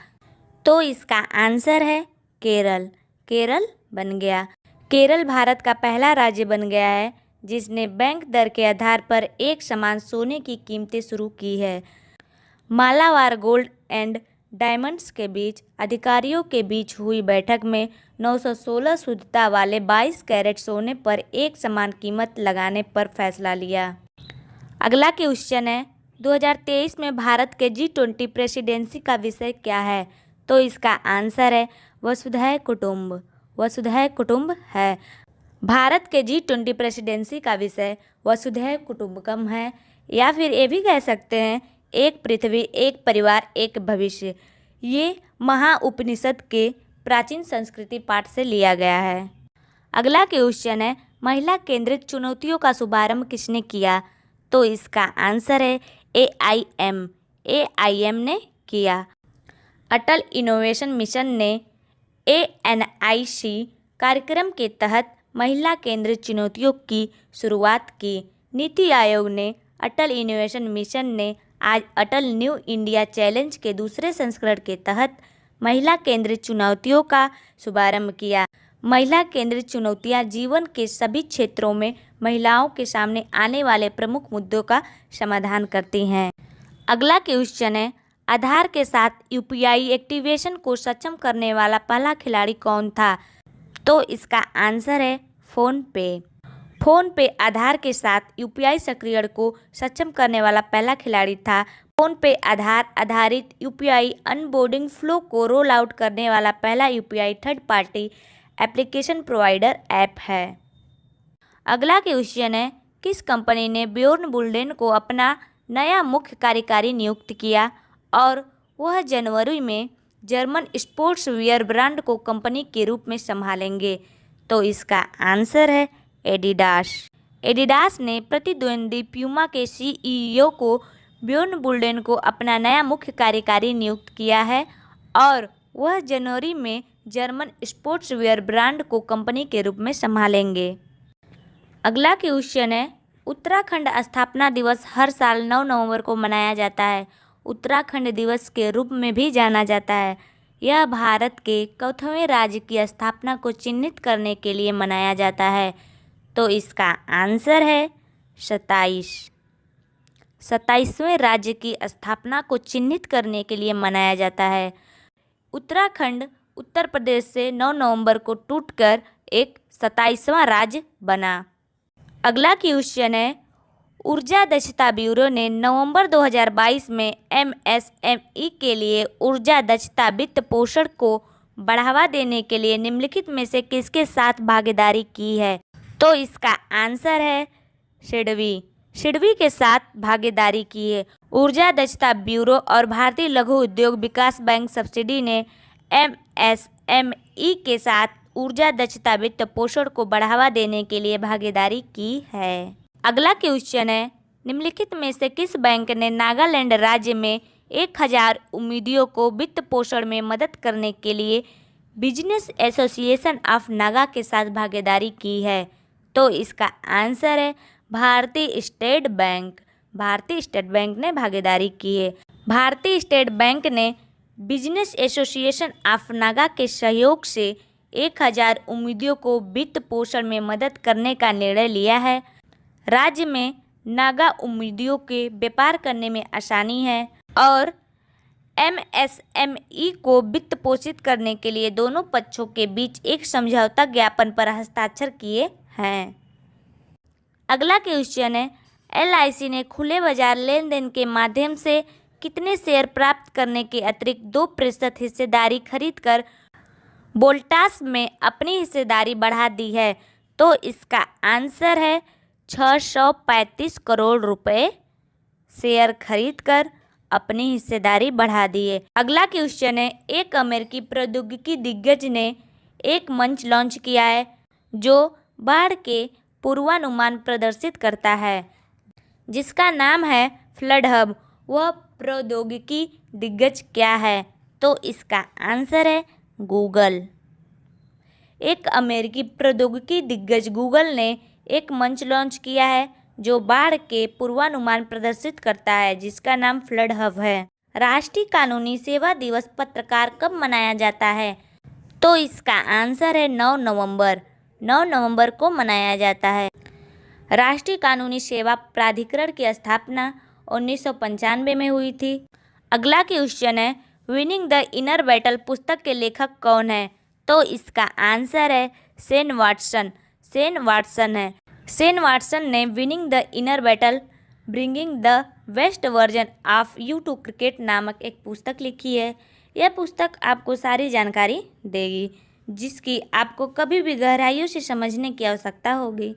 तो इसका आंसर है केरल। केरल बन गया। केरल भारत का पहला राज्य बन गया है जिसने बैंक दर के आधार पर एक समान सोने की कीमतें शुरू की है। मालाबार गोल्ड एंड डायमंड्स के बीच अधिकारियों के बीच हुई बैठक में 916 शुद्धता वाले 22 कैरेट सोने पर एक समान कीमत लगाने पर फैसला लिया। अगला क्वेश्चन है, 2023 में भारत के G20 प्रेसिडेंसी का विषय क्या है? तो इसका आंसर है वसुधैव कुटुंब। वसुधैव कुटुंब है। भारत के G20 प्रेसिडेंसी का विषय वसुधैव कुटुंबकम है, या फिर ये भी कह सकते हैं एक पृथ्वी, एक परिवार, एक भविष्य। ये महाउपनिषद के प्राचीन संस्कृति पाठ से लिया गया है। अगला क्वेश्चन है, महिला केंद्रित चुनौतियों का शुभारंभ किसने किया? तो इसका आंसर है AIM। AIM ने किया। अटल इनोवेशन मिशन ने ANIC कार्यक्रम के तहत महिला केंद्रित चुनौतियों की शुरुआत की। नीति आयोग ने अटल इनोवेशन मिशन ने आज अटल न्यू इंडिया चैलेंज के दूसरे संस्करण के तहत महिला केंद्रित चुनौतियों का शुभारंभ किया। महिला केंद्रित चुनौतियां जीवन के सभी क्षेत्रों में महिलाओं के सामने आने वाले प्रमुख मुद्दों का समाधान करती हैं। अगला क्वेश्चन है, आधार के साथ UPI एक्टिवेशन को सक्षम करने वाला पहला खिलाड़ी कौन था? तो इसका आंसर है फोन पे। फोन पे आधार के साथ UPI सक्रियण को सक्षम करने वाला पहला खिलाड़ी था। फोन पे आधार आधारित UPI अनबोर्डिंग फ्लो को रोल आउट करने वाला पहला UPI third party application provider app है। अगला क्वेश्चन है, किस कंपनी ने ब्जॉर्न बुल्डेन को अपना नया मुख्य कार्यकारी नियुक्त किया और वह जनवरी में जर्मन स्पोर्ट्स वियर ब्रांड को कंपनी के रूप में संभालेंगे? तो इसका आंसर है एडिडास। एडिडास ने प्रतिद्वंदी प्यूमा के CEO को ब्जॉर्न बुल्डेन को अपना नया मुख्य कार्यकारी नियुक्त किया है और वह जनवरी में जर्मन स्पोर्ट्स वियर ब्रांड को कंपनी के रूप में संभालेंगे। अगला क्वेश्चन है, उत्तराखंड स्थापना दिवस हर साल 9 नवंबर को मनाया जाता है। उत्तराखंड दिवस के रूप में भी जाना जाता है। यह भारत के चौथेवें राज्य की स्थापना को चिन्हित करने के लिए मनाया जाता है। तो इसका आंसर है 27वें राज्य की स्थापना को चिन्हित करने के लिए मनाया जाता है। उत्तराखंड उत्तर प्रदेश से 9 नवंबर को टूटकर एक 27वां राज्य बना। अगला क्वेश्चन है, ऊर्जा दक्षता ब्यूरो ने नवंबर 2022 में MSME के लिए ऊर्जा दक्षता वित्त पोषण को बढ़ावा देने के लिए निम्नलिखित में से किसके साथ भागीदारी की है? तो इसका आंसर है सिडबी। सिडबी के साथ भागीदारी की है। ऊर्जा दक्षता ब्यूरो और भारतीय लघु उद्योग विकास बैंक सब्सिडी ने MSME के साथ ऊर्जा दक्षता वित्त पोषण को बढ़ावा देने के लिए भागीदारी की है। अगला क्वेश्चन है, निम्नलिखित में से किस बैंक ने नागालैंड राज्य में 1000 उद्यमियों को वित्त पोषण में मदद करने के लिए बिजनेस एसोसिएशन ऑफ नागा के साथ भागीदारी की है? तो इसका आंसर है भारतीय स्टेट बैंक। भारतीय स्टेट बैंक ने भागीदारी की है। भारतीय स्टेट बैंक ने बिजनेस एसोसिएशन ऑफ नागा के सहयोग से 1000 उद्यमियों को वित्त पोषण में मदद करने का निर्णय लिया है। राज्य में नागा उद्यमियों के व्यापार करने में आसानी है और एमएसएमई को वित्त पोषित करने के लिए दोनों पक्षों के बीच एक समझौता ज्ञापन पर हस्ताक्षर किए हैं। अगला क्वेश्चन है, एलआईसी ने खुले बाजार लेन देन के माध्यम से कितने शेयर प्राप्त करने के अतिरिक्त 2% हिस्सेदारी खरीदकर वोल्टास में अपनी हिस्सेदारी बढ़ा दी है? तो इसका आंसर है 635 करोड़ रुपए शेयर खरीदकर अपनी हिस्सेदारी बढ़ा दी है। अगला क्वेश्चन है, एक अमेरिकी प्रौद्योगिकी दिग्गज ने एक मंच लॉन्च किया है जो बाढ़ के पूर्वानुमान प्रदर्शित करता है, जिसका नाम है फ्लड हब। वह प्रौद्योगिकी दिग्गज क्या है? तो इसका आंसर है गूगल। एक अमेरिकी प्रौद्योगिकी दिग्गज गूगल ने एक मंच लॉन्च किया है जो बाढ़ के पूर्वानुमान प्रदर्शित करता है, जिसका नाम फ्लड हब है। राष्ट्रीय कानूनी सेवा दिवस पत्रकार कब मनाया जाता है? तो इसका आंसर है 9 नवंबर। 9 नवंबर को मनाया जाता है। राष्ट्रीय कानूनी सेवा प्राधिकरण की स्थापना 1995 में हुई थी। अगला क्वेश्चन है, विनिंग द इनर बैटल पुस्तक के लेखक कौन है? तो इसका आंसर है शेन वाटसन। शेन वाटसन है। शेन वाटसन ने winning the inner battle bringing the best version of you to cricket नामक एक पुस्तक लिखी है। यह पुस्तक आपको सारी जानकारी देगी, जिसकी आपको कभी भी गहराइयों से समझने की आवश्यकता होगी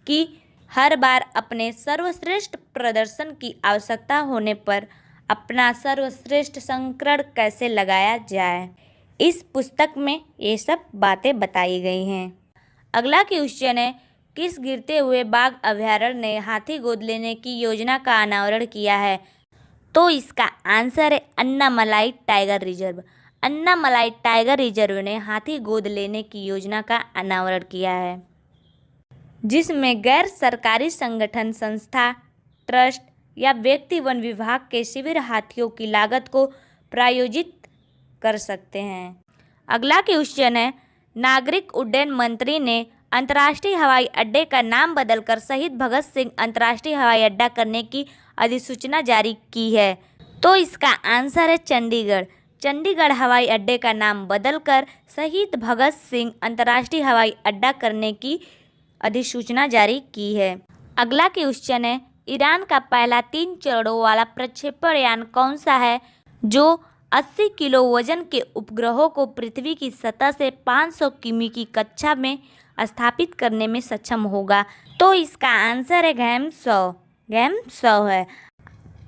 कि हर बार अपने सर्वश्रेष्ठ प्रदर्शन की आवश्यकता होने पर अपना सर्वश्रेष्ठ संस्करण कैसे लगाया जाए। इस पुस्तक में ये सब बातें बताई गई हैं। अगला क्वेश्चन है, किस गिरते हुए बाघ अभयारण्य ने हाथी गोद लेने की योजना का अनावरण किया है? तो इसका आंसर है Annamalai tiger reserve. Annamalai tiger reserve ने हाथी गोद लेने की योजना का अनावरण किया है, जिसमें गैर सरकारी संगठन, संस्था, ट्रस्ट या व्यक्ति वन विभाग के शिविर हाथियों की लागत को प्रायोजित कर सकते हैं। अगला क्वेश्चन है, नागरिक उड्डयन मंत्री ने अंतर्राष्ट्रीय हवाई अड्डे का नाम बदलकर शहीद भगत सिंह अंतर्राष्ट्रीय हवाई अड्डा करने की अधिसूचना जारी की है। तो इसका आंसर है चंडीगढ़। चंडीगढ़ हवाई अड्डे का नाम बदलकर शहीद भगत सिंह अंतर्राष्ट्रीय हवाई अड्डा करने की अधिसूचना जारी की है। अगला क्वेश्चन है, ईरान का पहला 3 चरणों वाला प्रक्षेपण यान कौन सा है जो 80 किलो वजन के उपग्रहों को पृथ्वी की सतह से 500 किमी की कक्षा में स्थापित करने में सक्षम होगा? तो इसका आंसर है गैम-100। गैम-100 है।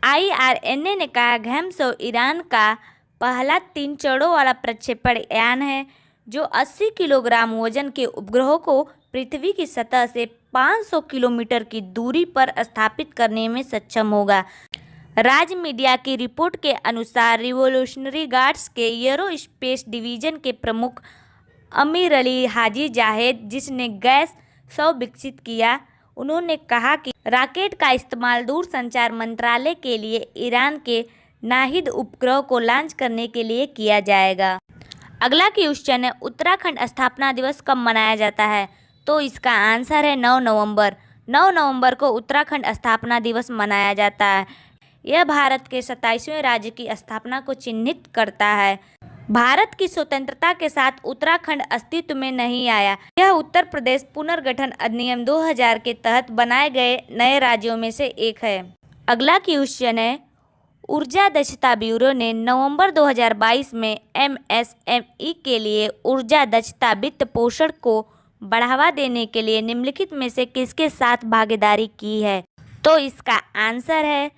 IRNA ने कहा गैम-100 ईरान का पहला 3 चरणों वाला प्रक्षेपण यान है जो 80 किलोग्राम वजन के उपग्रहों को पृथ्वी की सतह से 500 किलोमीटर की दूरी पर स्थापित करने में सक्षम होगा। राज्य मीडिया की रिपोर्ट के अनुसार रिवोल्यूशनरी गार्ड्स के एरोस्पेस डिवीजन के प्रमुख अमीर अली हाजी जाहेद, जिसने गैस-100 विकसित किया, उन्होंने कहा कि रॉकेट का इस्तेमाल दूरसंचार मंत्रालय के लिए ईरान के नाहिद उपग्रह को लॉन्च करने के लिए किया जाएगा। अगला क्वेश्चन है, उत्तराखंड स्थापना दिवस कब मनाया जाता है? तो इसका आंसर है 9 नवंबर। 9 नवंबर को उत्तराखंड स्थापना दिवस मनाया जाता है। यह भारत के 27वें राज्य की स्थापना को चिन्हित करता है। भारत की स्वतंत्रता के साथ उत्तराखंड अस्तित्व में नहीं आया। यह उत्तर प्रदेश पुनर्गठन अधिनियम 2000 के तहत बनाए गए नए राज्यों में से एक है। अगला क्वेश्चन है, ऊर्जा दक्षता ब्यूरो ने नवंबर 2022 में MSME के लिए ऊर्जा दक्षता वित्त पोषण को बढ़ावा देने के लिए निम्नलिखित में से किसके साथ भागीदारी की है? तो इसका आंसर है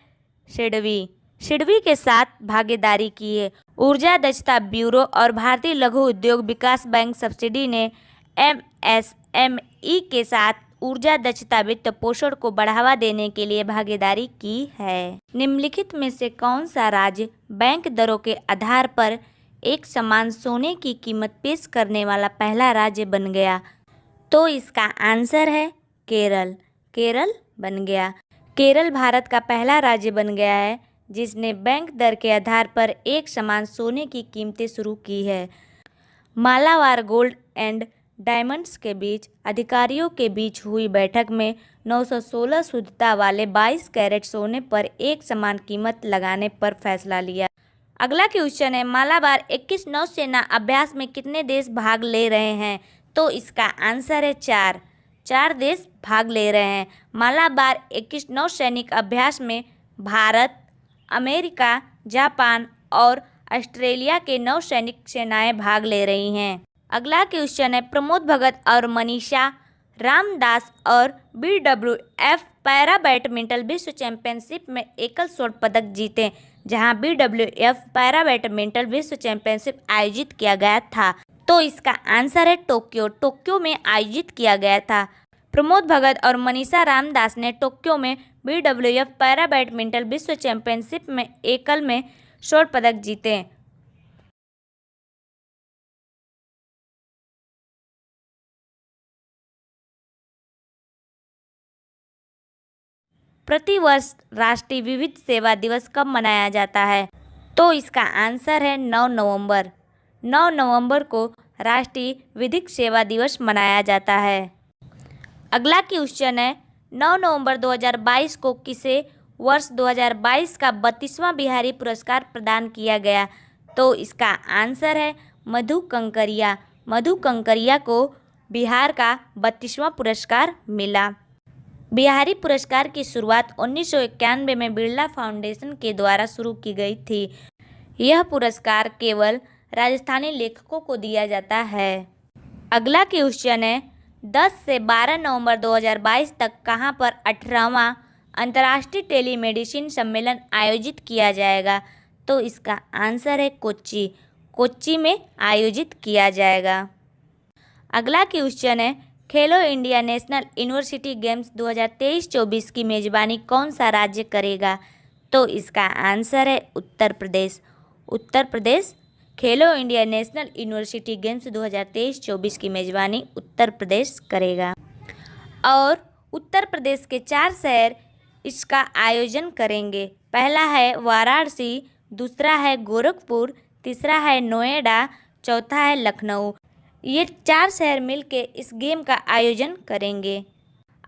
सिडबी। सिडबी के साथ भागीदारी की है। ऊर्जा दक्षता ब्यूरो और भारतीय लघु उद्योग विकास बैंक सब्सिडी ने MSME के साथ ऊर्जा दक्षता वित्त पोषण को बढ़ावा देने के लिए भागीदारी की है। निम्नलिखित में से कौन सा राज्य बैंक दरों के आधार पर एक समान सोने की कीमत पेश करने वाला पहला राज्य बन गया? तो इसका आंसर है केरल। केरल बन गया। केरल भारत का पहला राज्य बन गया है जिसने बैंक दर के आधार पर एक समान सोने की कीमतें शुरू की है। मालाबार गोल्ड एंड डायमंड्स के बीच अधिकारियों के बीच हुई बैठक में 916 शुद्धता वाले 22 कैरेट सोने पर एक समान कीमत लगाने पर फैसला लिया। अगला क्वेश्चन है, मालाबार 21 नौसेना अभ्यास में कितने देश भाग ले रहे हैं? तो इसका आंसर है 4। 4 देश भाग ले रहे हैं। मालाबार 21 नौसैनिक अभ्यास में भारत, अमेरिका, जापान और ऑस्ट्रेलिया के नौसैनिक सेनाएं भाग ले रही हैं। अगला क्वेश्चन है, प्रमोद भगत और मनीषा रामदास और BWF पैरा बैडमिंटन विश्व चैंपियनशिप में एकल स्वर्ण पदक जीते, जहां BWF पैरा बैडमिंटन विश्व चैंपियनशिप आयोजित किया गया था। तो इसका आंसर है टोक्यो। टोक्यो में आयोजित किया गया था। प्रमोद भगत और मनीषा रामदास ने टोक्यो में BWF पैरा बैडमिंटन विश्व चैंपियनशिप में एकल में स्वर्ण पदक जीते। प्रतिवर्ष राष्ट्रीय विधिक सेवा दिवस कब मनाया जाता है? तो इसका आंसर है 9 नवंबर। 9 नवंबर को राष्ट्रीय विधिक सेवा दिवस मनाया जाता है। अगला क्वेश्चन है, 9 नवंबर 2022 को किसे वर्ष 2022 का 32वां बिहारी पुरस्कार प्रदान किया गया? तो इसका आंसर है मधु कंकरिया। मधु कंकरिया को बिहार का 32वां पुरस्कार मिला। बिहारी पुरस्कार की शुरुआत 1991 में बिरला फाउंडेशन के द्वारा शुरू की गई थी। यह पुरस्कार केवल राजस्थानी लेखकों को दिया जाता है। अगला क्वेश्चन है, 10 से 12 नवंबर 2022 तक कहां पर 18वां अंतर्राष्ट्रीय टेलीमेडिसिन सम्मेलन आयोजित किया जाएगा? तो इसका आंसर है कोच्चि। कोच्चि में आयोजित किया जाएगा। अगला क्वेश्चन है, खेलो इंडिया नेशनल यूनिवर्सिटी गेम्स 2023-24 की मेजबानी कौन सा राज्य करेगा? तो इसका आंसर है उत्तर प्रदेश। उत्तर प्रदेश खेलो इंडिया नेशनल यूनिवर्सिटी गेम्स 2023-24 की मेजबानी उत्तर प्रदेश करेगा। और उत्तर प्रदेश के 4 शहर इसका आयोजन करेंगे। पहला है वाराणसी, दूसरा है गोरखपुर, तीसरा है नोएडा, चौथा है लखनऊ। ये 4 शहर मिलके इस गेम का आयोजन करेंगे।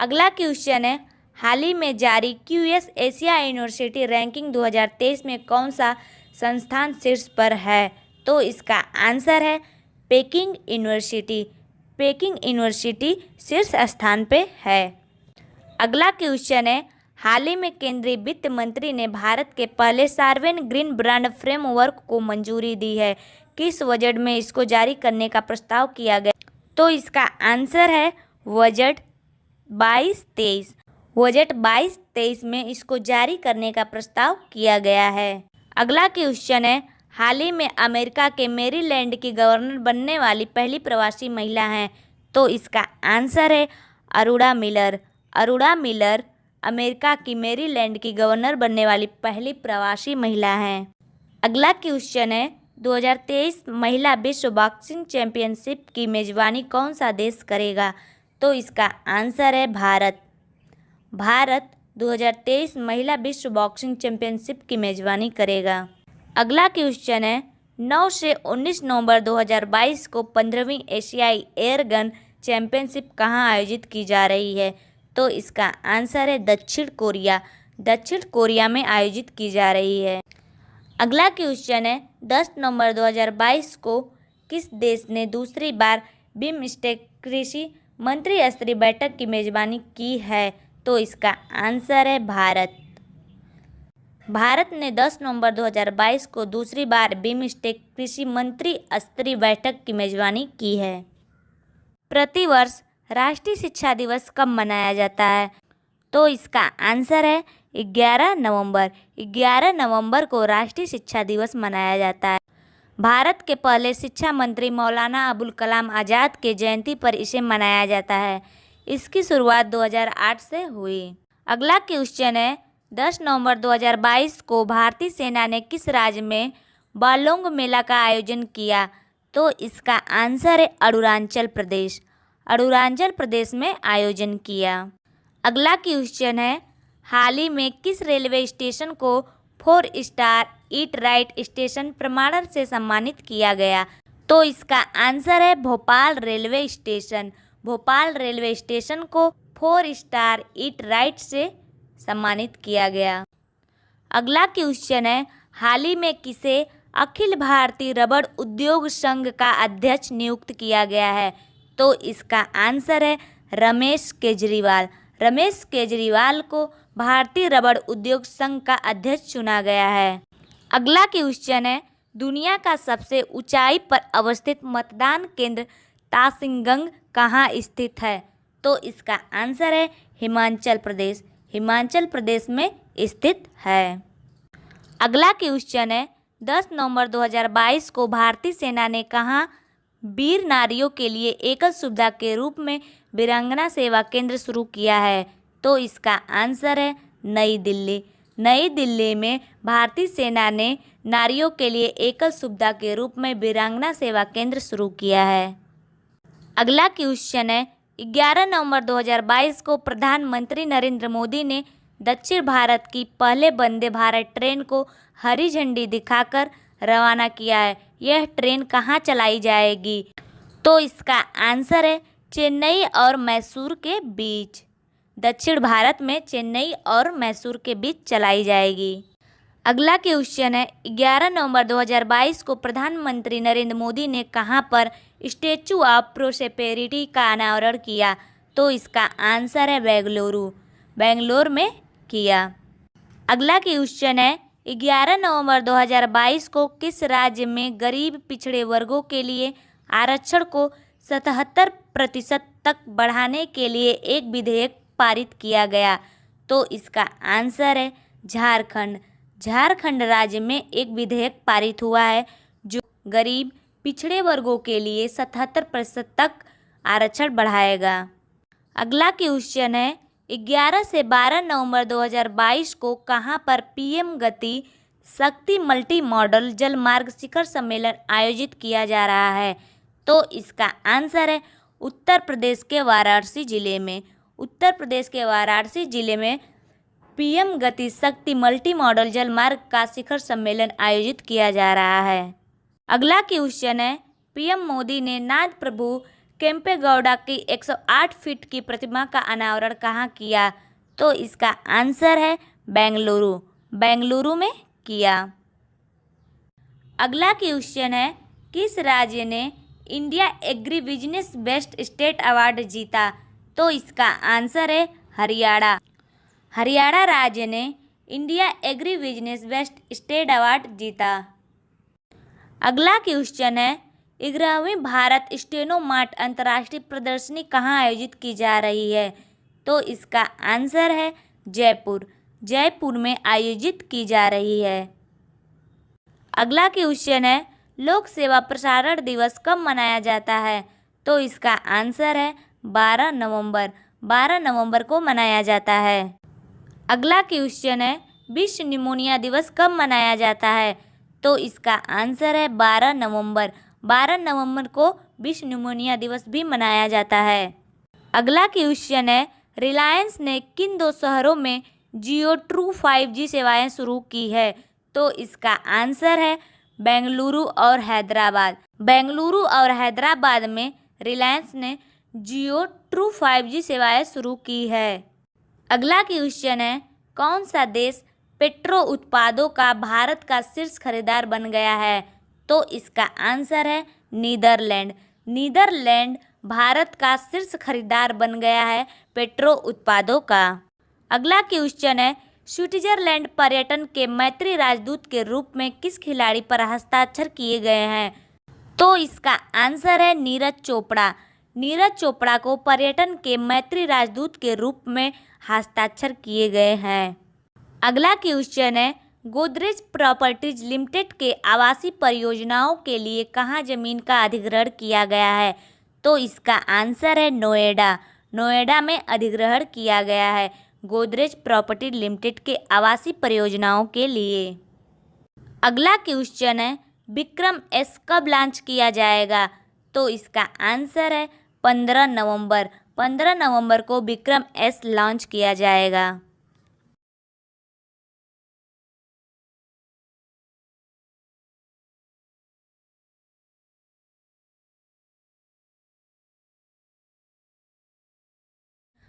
अगला क्वेश्चन है, हाल ही में जारी QS एशिया यूनिवर्सिटी रैंकिंग 2023 में कौन सा संस्थान शीर्ष पर है? तो इसका आंसर है पेकिंग यूनिवर्सिटी। पेकिंग यूनिवर्सिटी शीर्ष स्थान पे है। अगला क्वेश्चन है, हाल ही में केंद्रीय वित्त मंत्री ने भारत के पहले सार्वजनिक ग्रीन बॉन्ड फ्रेमवर्क को मंजूरी दी है। किस बजट में इसको जारी करने का प्रस्ताव किया गया? तो इसका आंसर है बजट 22-23। बजट 22-23 में इसको जारी करने का प्रस्ताव किया गया है। अगला क्वेश्चन है, हाल ही में अमेरिका के मैरीलैंड की गवर्नर बनने वाली पहली प्रवासी महिला हैं। तो इसका आंसर है Aruna Miller. Aruna Miller America की मैरीलैंड की गवर्नर बनने वाली पहली प्रवासी महिला हैं। अगला क्वेश्चन है, 2023 महिला विश्व बॉक्सिंग चैंपियनशिप की मेजबानी कौन सा देश करेगा? तो इसका आंसर है भारत। भारत 2023 महिला विश्व बॉक्सिंग चैंपियनशिप की मेजबानी करेगा। अगला क्वेश्चन है, 9 से 19 नवंबर 2022 को 15वीं एशियाई एयरगन चैंपियनशिप कहाँ आयोजित की जा रही है? तो इसका आंसर है दक्षिण कोरिया। दक्षिण कोरिया में आयोजित की जा रही है। अगला क्वेश्चन है, 10 नवंबर 2022 को किस देश ने दूसरी बार बिमस्टेक कृषि मंत्री स्तरीय बैठक की मेजबानी की है? तो इसका आंसर है भारत। भारत ने 10 नवंबर 2022 को दूसरी बार बिमस्टेक कृषि मंत्री स्तरीय बैठक की मेजबानी की है। प्रतिवर्ष राष्ट्रीय शिक्षा दिवस कब मनाया जाता है? तो इसका आंसर है 11 नवंबर। 11 नवंबर को राष्ट्रीय शिक्षा दिवस मनाया जाता है। भारत के पहले शिक्षा मंत्री मौलाना अबुल कलाम आज़ाद के जयंती पर इसे मनाया जाता है। इसकी शुरुआत 2008 से हुई। अगला क्वेश्चन है, 10 नवंबर 2022 को भारतीय सेना ने किस राज्य में बालोंग मेला का आयोजन किया? तो इसका आंसर है अरुणाचल प्रदेश। अरुणाचल प्रदेश में आयोजन किया। अगला क्वेश्चन है, हाल ही में किस रेलवे स्टेशन को 4 स्टार ईट राइट स्टेशन प्रमाणन से सम्मानित किया गया? तो इसका आंसर है Bhopal railway station. Bhopal railway station को 4 स्टार ईट राइट से सम्मानित किया गया। अगला क्वेश्चन है, हाल ही में किसे अखिल भारतीय रबड़ उद्योग संघ का अध्यक्ष नियुक्त किया गया है? तो इसका आंसर है रमेश केजरीवाल। रमेश केजरीवाल को भारतीय रबड़ उद्योग संघ का अध्यक्ष चुना गया है। अगला क्वेश्चन है, दुनिया का सबसे ऊंचाई पर अवस्थित मतदान केंद्र तासिंगंग कहाँ स्थित है? तो इसका आंसर है हिमाचल प्रदेश। हिमाचल प्रदेश में स्थित है। अगला क्वेश्चन है, 10 नवंबर 2022 को भारतीय सेना ने कहाँ वीर नारियों के लिए एकल सुविधा के रूप में वीरांगना सेवा केंद्र शुरू किया है? तो इसका आंसर है नई दिल्ली। नई दिल्ली में भारतीय सेना ने नारियों के लिए एकल सुविधा के रूप में वीरांगना सेवा केंद्र शुरू किया है। अगला क्वेश्चन है, 11 नवंबर 2022 को प्रधानमंत्री नरेंद्र मोदी ने दक्षिण भारत की पहले वंदे भारत ट्रेन को हरी झंडी दिखाकर रवाना किया है। यह ट्रेन कहाँ चलाई जाएगी? तो इसका आंसर है चेन्नई और मैसूर के बीच। दक्षिण भारत में चेन्नई और मैसूर के बीच चलाई जाएगी। अगला क्वेश्चन है, 11 नवंबर 2022 को प्रधानमंत्री नरेंद्र मोदी ने कहां पर स्टैचू ऑफ प्रोस्पेरिटी का अनावरण किया? तो इसका आंसर है बेंगलुरु। बेंगलोर में किया। अगला क्वेश्चन है, 11 नवंबर 2022 को किस राज्य में गरीब पिछड़े वर्गों के लिए आरक्षण को 77% तक बढ़ाने के लिए एक विधेयक पारित किया गया? तो इसका आंसर है झारखंड। झारखंड राज्य में एक विधेयक पारित हुआ है जो गरीब पिछड़े वर्गों के लिए 77% तक आरक्षण बढ़ाएगा। अगला क्वेश्चन है, 11 से 12 नवंबर 2022 को कहां पर पीएम गति शक्ति मल्टी मॉडल जलमार्ग शिखर सम्मेलन आयोजित किया जा रहा है? तो इसका आंसर है उत्तर प्रदेश के वाराणसी जिले में। उत्तर प्रदेश के वाराणसी जिले में पीएम गति शक्ति मल्टी मॉडल जलमार्ग का शिखर सम्मेलन आयोजित किया जा रहा है। अगला क्वेश्चन है, पीएम मोदी ने नाथ प्रभु केम्पेगौड़ा की 108 फीट की प्रतिमा का अनावरण कहाँ किया? तो इसका आंसर है बेंगलुरु। बेंगलुरु में किया। अगला क्वेश्चन है, किस राज्य ने India agri business best state award जीता? तो इसका आंसर है हरियाणा। हरियाणा राज्य ने India agri business best state award जीता। अगला क्वेश्चन है, 11वीं भारत स्टेनो मार्ट अंतर्राष्ट्रीय प्रदर्शनी कहाँ आयोजित की जा रही है? तो इसका आंसर है जयपुर। जयपुर में आयोजित की जा रही है। अगला क्वेश्चन है, लोक सेवा प्रसारण दिवस कब मनाया जाता है? तो इसका आंसर है 12 नवंबर। 12 नवंबर को मनाया जाता है। अगला क्वेश्चन है, विश्व निमोनिया दिवस कब मनाया जाता है? तो इसका आंसर है 12 नवंबर। 12 नवंबर को विश्व निमोनिया दिवस भी मनाया जाता है। अगला क्वेश्चन है, रिलायंस ने किन 2 शहरों में जियो ट्रू 5G सेवाएं शुरू की है? तो इसका आंसर है बेंगलुरु और हैदराबाद। बेंगलुरु और हैदराबाद में रिलायंस ने जियो ट्रू 5G सेवाएं शुरू की है। अगला क्वेश्चन है, कौन सा देश पेट्रो उत्पादों का भारत का शीर्ष खरीदार बन गया है? तो इसका आंसर है नीदरलैंड। नीदरलैंड भारत का शीर्ष खरीदार बन गया है पेट्रो उत्पादों का। अगला क्वेश्चन है, स्विट्जरलैंड पर्यटन के मैत्री राजदूत के रूप में किस खिलाड़ी पर हस्ताक्षर किए गए हैं? तो इसका आंसर है नीरज चोपड़ा। नीरज चोपड़ा को पर्यटन के मैत्री राजदूत के रूप में हस्ताक्षर किए गए हैं। अगला क्वेश्चन है, गोदरेज प्रॉपर्टीज लिमिटेड के आवासीय परियोजनाओं के लिए कहाँ जमीन का अधिग्रहण किया गया है? तो इसका आंसर है नोएडा। नोएडा में अधिग्रहण किया गया है गोदरेज प्रॉपर्टी लिमिटेड के आवासीय परियोजनाओं के लिए। अगला क्वेश्चन है, विक्रम एस कब लॉन्च किया जाएगा? तो इसका आंसर है 15 नवंबर। 15 नवंबर को विक्रम एस लॉन्च किया जाएगा।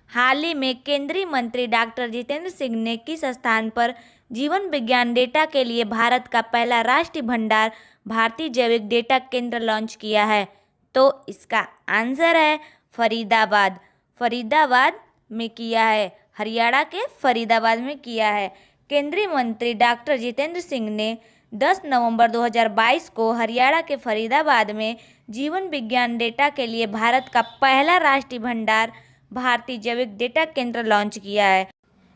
हाल ही में केंद्रीय मंत्री डॉक्टर जितेंद्र सिंह ने किस स्थान पर जीवन विज्ञान डेटा के लिए भारत का पहला राष्ट्रीय भंडार भारतीय जैविक डेटा केंद्र लॉन्च किया है? तो इसका आंसर है फरीदाबाद। फरीदाबाद में किया है, हरियाणा के फरीदाबाद में किया है। केंद्रीय मंत्री डॉक्टर जितेंद्र सिंह ने 10 नवंबर 2022 को हरियाणा के फरीदाबाद में जीवन विज्ञान डेटा के लिए भारत का पहला राष्ट्रीय भंडार भारतीय जैविक डेटा केंद्र लॉन्च किया है।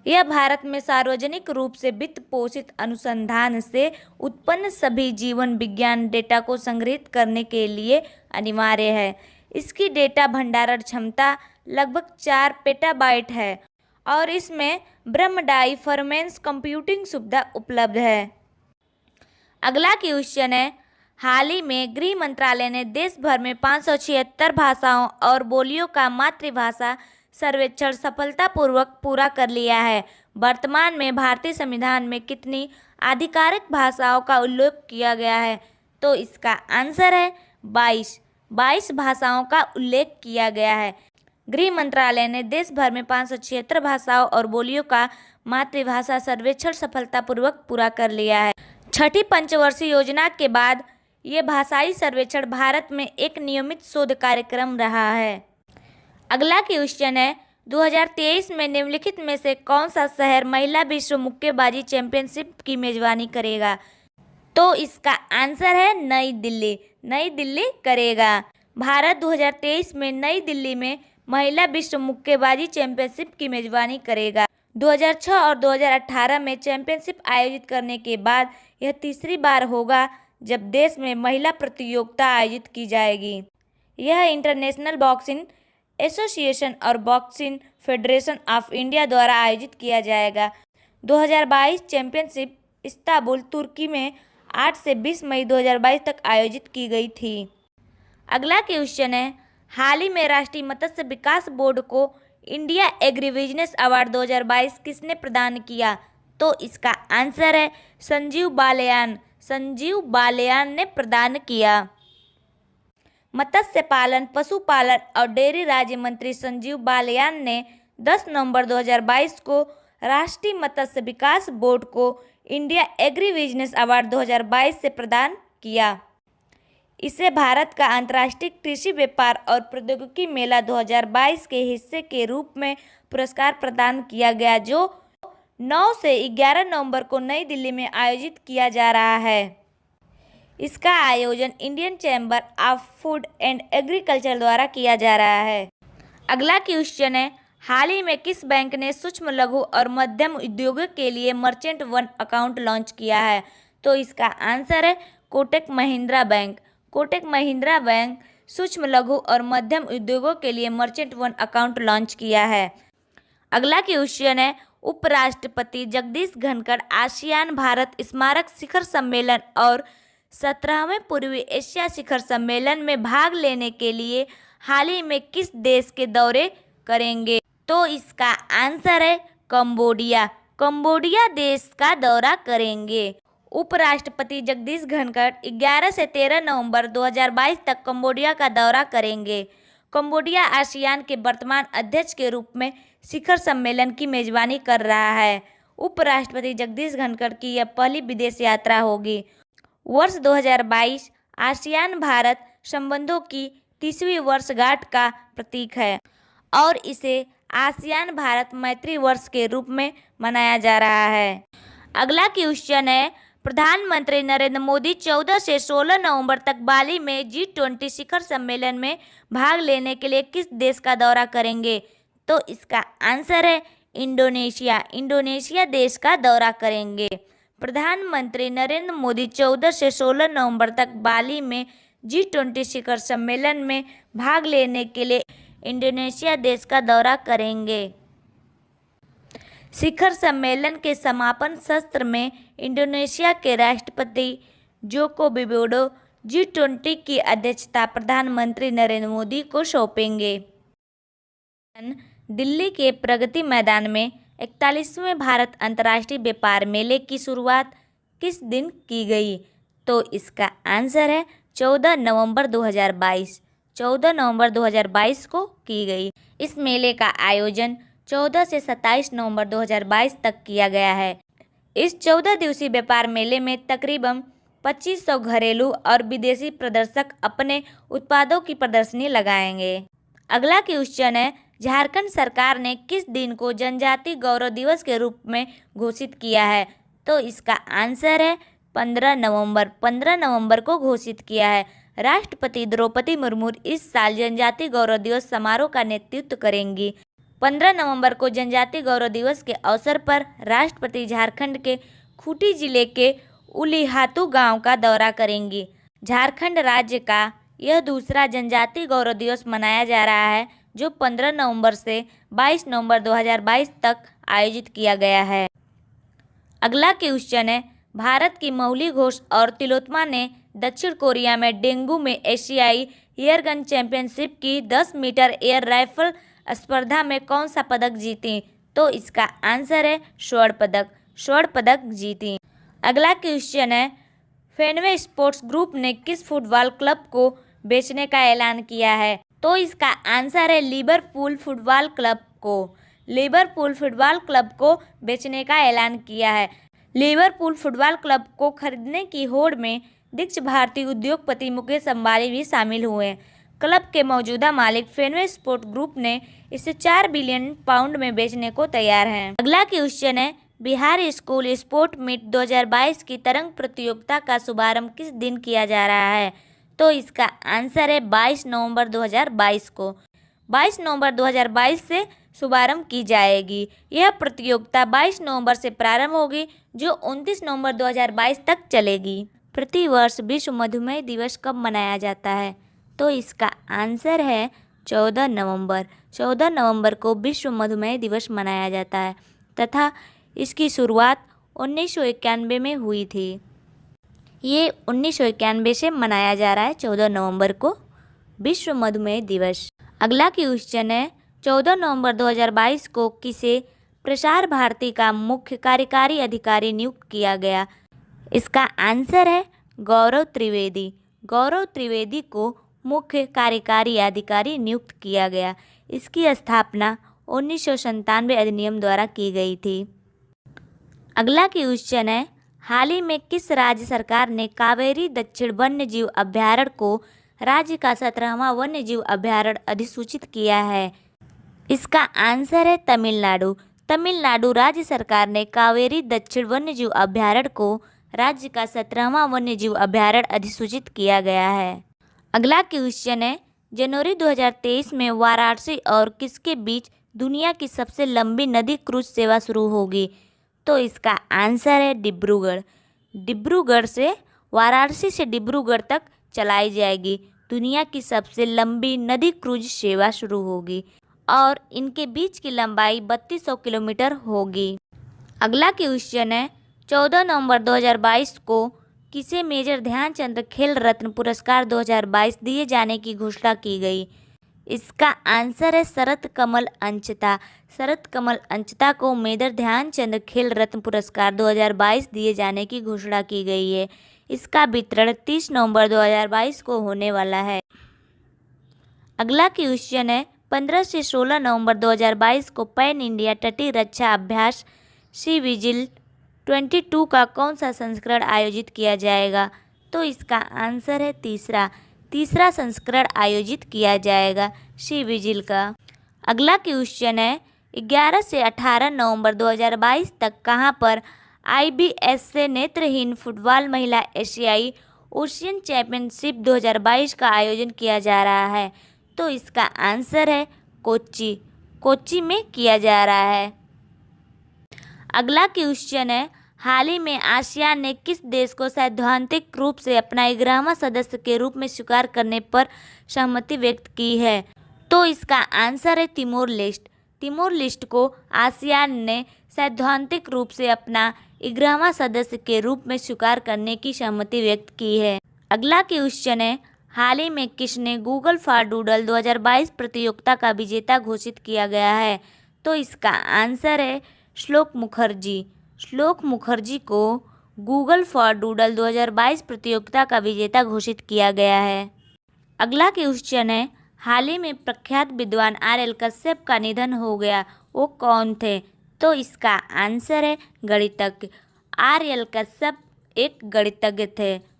यह भारत में सार्वजनिक रूप से वित्त पोषित अनुसंधान से उत्पन्न सभी जीवन विज्ञान डेटा को संग्रहित करने के लिए अनिवार्य है। इसकी डेटा भंडारण क्षमता लगभग 4 पेटाबाइट है और इसमें ब्रह्मडाई परफॉर्मेंस कंप्यूटिंग सुविधा उपलब्ध है। अगला क्वेश्चन है, हाल ही में गृह मंत्रालय ने देश भर में 576 भाषाओं और बोलियों का मातृभाषा सर्वेक्षण सफलतापूर्वक पूरा कर लिया है। वर्तमान में भारतीय संविधान में कितनी आधिकारिक भाषाओं का उल्लेख किया गया है? तो इसका आंसर है 22 भाषाओं का उल्लेख किया गया है। गृह मंत्रालय ने देश भर में 576 भाषाओं और बोलियों का मातृभाषा सर्वेक्षण सफलतापूर्वक पूरा कर लिया है। छठी पंचवर्षीय योजना के बाद ये भाषाई सर्वेक्षण भारत में एक नियमित शोध कार्यक्रम रहा है। अगला क्वेश्चन है, 2023 में निम्नलिखित में से कौन सा शहर महिला विश्व मुक्केबाजी चैंपियनशिप की मेजबानी करेगा? तो इसका आंसर है नई दिल्ली। नई दिल्ली करेगा। भारत 2023 में नई दिल्ली में महिला विश्व मुक्केबाजी चैंपियनशिप की मेजबानी करेगा। 2006 और 2018 में चैंपियनशिप आयोजित करने के बाद यह तीसरी बार होगा जब देश में महिला प्रतियोगिता आयोजित की जाएगी। यह इंटरनेशनल बॉक्सिंग एसोसिएशन और बॉक्सिंग फेडरेशन ऑफ इंडिया द्वारा आयोजित किया जाएगा। 2022 चैंपियनशिप इस्तांबुल तुर्की में 8 से 20 मई 2022 तक आयोजित की गई थी। अगला क्वेश्चन है, हाल ही में राष्ट्रीय मत्स्य विकास बोर्ड को इंडिया एग्री बिजनेस अवार्ड 2022 किसने प्रदान किया? तो इसका आंसर है संजीव बालियान। संजीव बालियान ने प्रदान किया। मत्स्य पालन, पशुपालन और डेयरी राज्य मंत्री संजीव बालियान ने 10 नवंबर 2022 को राष्ट्रीय मत्स्य विकास बोर्ड को इंडिया एग्री बिजनेस अवार्ड 2022 से प्रदान किया। इसे भारत का अंतर्राष्ट्रीय कृषि व्यापार और प्रौद्योगिकी मेला 2022 के हिस्से के रूप में पुरस्कार प्रदान किया गया, जो 9 से 11 नवंबर को नई दिल्ली में आयोजित किया जा रहा है। इसका आयोजन Indian chamber of food and agriculture द्वारा किया जा रहा है। अगला क्वेश्चन है, हाल ही में किस बैंक ने सूक्ष्म लघु और मध्यम उद्योगों के लिए मर्चेंट वन अकाउंट लॉन्च किया है? तो इसका आंसर है कोटक महिंद्रा बैंक। कोटक महिंद्रा बैंक सूक्ष्म लघु और मध्यम उद्योगों के लिए मर्चेंट वन अकाउंट लॉन्च किया है। अगला क्वेश्चन है, उपराष्ट्रपति जगदीश धनखड़ आसियान भारत स्मारक शिखर सम्मेलन और 17वें पूर्वी एशिया शिखर सम्मेलन में भाग लेने के लिए हाल ही में किस देश के दौरे करेंगे? तो इसका आंसर है कंबोडिया। कंबोडिया देश का दौरा करेंगे। उपराष्ट्रपति जगदीश धनखड़ 11 से 13 नवंबर 2022 तक कंबोडिया का दौरा करेंगे। कंबोडिया आसियान के वर्तमान अध्यक्ष के रूप में शिखर सम्मेलन की मेजबानी कर रहा है। उपराष्ट्रपति जगदीश धनखड़ की यह पहली विदेश यात्रा होगी। वर्ष 2022 आसियान भारत संबंधों की 30वीं वर्षगांठ का प्रतीक है और इसे आसियान भारत मैत्री वर्ष के रूप में मनाया जा रहा है। अगला क्वेश्चन है, प्रधानमंत्री नरेंद्र मोदी 14 से 16 नवंबर तक बाली में G20 शिखर सम्मेलन में भाग लेने के लिए किस देश का दौरा करेंगे? तो इसका आंसर है इंडोनेशिया। इंडोनेशिया देश का दौरा करेंगे। प्रधानमंत्री नरेंद्र मोदी 14 से 16 नवंबर तक बाली में G20 शिखर सम्मेलन में भाग लेने के लिए इंडोनेशिया देश का दौरा करेंगे। शिखर सम्मेलन के समापन सत्र में इंडोनेशिया के राष्ट्रपति जोको विडोडो G20 की अध्यक्षता प्रधानमंत्री नरेंद्र मोदी को सौंपेंगे। दिल्ली के प्रगति मैदान में 41वें भारत अंतर्राष्ट्रीय व्यापार मेले की शुरुआत किस दिन की गई? तो इसका आंसर है 14 नवंबर 2022। 14 नवंबर 2022 को की गई। इस मेले का आयोजन 14 से 27 नवंबर 2022 तक किया गया है। इस 14 दिवसीय व्यापार मेले में तकरीबन 2500 घरेलू और विदेशी प्रदर्शक अपने उत्पादों की प्रदर्शनी लगाएंगे। अगला क्वेश्चन है, झारखंड सरकार ने किस दिन को जनजाति गौरव दिवस के रूप में घोषित किया है? तो इसका आंसर है 15 नवंबर। 15 नवंबर को घोषित किया है। राष्ट्रपति द्रौपदी मुर्मू इस साल जनजाति गौरव दिवस समारोह का नेतृत्व करेंगी। 15 नवंबर को जनजाति गौरव दिवस के अवसर पर राष्ट्रपति झारखंड के खूंटी जिले के उलिहातू गांव का दौरा करेंगी। झारखंड राज्य का यह दूसरा जनजाति गौरव दिवस मनाया जा रहा है, जो 15 नवंबर से 22 नवंबर 2022 तक आयोजित किया गया है। अगला क्वेश्चन है, भारत की मौली घोष और तिलोत्तमा ने दक्षिण कोरिया में डेंगू में एशियाई एयरगन चैंपियनशिप की 10 मीटर एयर राइफल स्पर्धा में कौन सा पदक जीती? तो इसका आंसर है स्वर्ण पदक। स्वर्ण पदक जीती। अगला क्वेश्चन है, फेनवे स्पोर्ट्स ग्रुप ने किस फुटबॉल क्लब को बेचने का ऐलान किया है? तो इसका आंसर है लिवरपूल फुटबॉल क्लब को। लिवरपूल फुटबॉल क्लब को बेचने का ऐलान किया है। लिवरपूल फुटबॉल क्लब को खरीदने की होड़ में दिग्गज भारतीय उद्योगपति मुकेश अंबानी भी शामिल हुए। क्लब के मौजूदा मालिक फेनवे स्पोर्ट्स ग्रुप ने इसे 4 बिलियन पाउंड में बेचने को तैयार हैं। अगला क्वेश्चन है, बिहार स्कूल स्पोर्ट मीट 2022 की तरंग प्रतियोगिता का शुभारंभ किस दिन किया जा रहा है? तो इसका आंसर है 22 नवंबर 2022 को। 22 नवंबर 2022 से शुभारंभ की जाएगी। यह प्रतियोगिता 22 नवंबर से प्रारंभ होगी, जो 29 नवंबर 2022 तक चलेगी। प्रतिवर्ष विश्व मधुमेह दिवस कब मनाया जाता है? तो इसका आंसर है 14 नवंबर। 14 नवंबर को विश्व मधुमेह दिवस मनाया जाता है तथा इसकी शुरुआत 1991 में हुई थी। ये 1991 से मनाया जा रहा है 14 नवंबर को विश्व मधुमेह दिवस। अगला क्वेश्चन है, 14 नवंबर 2022 को किसे प्रसार भारती का मुख्य कार्यकारी अधिकारी नियुक्त किया गया? इसका आंसर है गौरव त्रिवेदी। गौरव त्रिवेदी को मुख्य कार्यकारी अधिकारी नियुक्त किया गया। इसकी स्थापना 1997 अधिनियम द्वारा की गई थी। अगला क्वेश्चन है, हाल ही में किस राज्य सरकार ने कावेरी दक्षिण वन्य जीव अभ्यारण्य को राज्य का 17वां वन्य जीव अभ्यारण्य अधिसूचित किया है? इसका आंसर है तमिलनाडु। तमिलनाडु राज्य सरकार ने कावेरी दक्षिण वन्य जीव अभ्यारण्य को राज्य का 17वां वन्य जीव अभ्यारण्य अधिसूचित किया गया है। अगला क्वेश्चन है, जनवरी 2023 में वाराणसी और किसके बीच दुनिया की सबसे लंबी नदी क्रूज सेवा शुरू होगी? तो इसका आंसर है डिब्रूगढ़। डिब्रूगढ़ से वाराणसी से डिब्रूगढ़ तक चलाई जाएगी दुनिया की सबसे लंबी नदी क्रूज सेवा शुरू होगी और इनके बीच की लंबाई 3200 किलोमीटर होगी। अगला क्वेश्चन है, 14 नवंबर 2022 को किसे मेजर ध्यानचंद खेल रत्न पुरस्कार 2022 दिए जाने की घोषणा की गई? इसका आंसर है शरत कमल अंचता। शरत कमल अंचता को मेजर ध्यानचंद खेल रत्न पुरस्कार 2022 दिए जाने की घोषणा की गई है। इसका वितरण 30 नवंबर 2022 को होने वाला है। अगला क्वेश्चन है, 15 से 16 नवंबर 2022 को पैन इंडिया तटीय रक्षा अभ्यास सी विजिल 22 का कौन सा संस्करण आयोजित किया जाएगा? तो इसका आंसर है तीसरा संस्करण आयोजित किया जाएगा सी विजिल का। अगला क्वेश्चन है, 11 से 18 नवंबर 2022 तक कहां पर IBS से नेत्रहीन फुटबॉल महिला एशियाई ओशियन चैंपियनशिप 2022 का आयोजन किया जा रहा है? तो इसका आंसर है कोच्चि में किया जा रहा है। अगला क्वेश्चन है, हाल ही में आसियान ने किस देश को सैद्धांतिक रूप से अपना 11वां सदस्य के रूप में स्वीकार करने पर सहमति व्यक्त की है? तो इसका आंसर है तिमोर लेस्ट। तिमोर लेस्ट को आसियान ने सैद्धांतिक रूप से अपना 11वां सदस्य के रूप में स्वीकार करने की सहमति व्यक्त की है। अगला क्वेश्चन है, हाल ही में किसने गूगल फॉर डूडल 2022 प्रतियोगिता का विजेता घोषित किया गया है? तो इसका आंसर है श्लोक मुखर्जी। श्लोक मुखर्जी को गूगल फॉर डूडल 2022 प्रतियोगिता का विजेता घोषित किया गया है। अगला क्वेश्चन है, हाल ही में प्रख्यात विद्वान आर.एल. कश्यप का निधन हो गया, वो कौन थे? तो इसका आंसर है गणितज्ञ। आर.एल. कश्यप एक गणितज्ञ थे।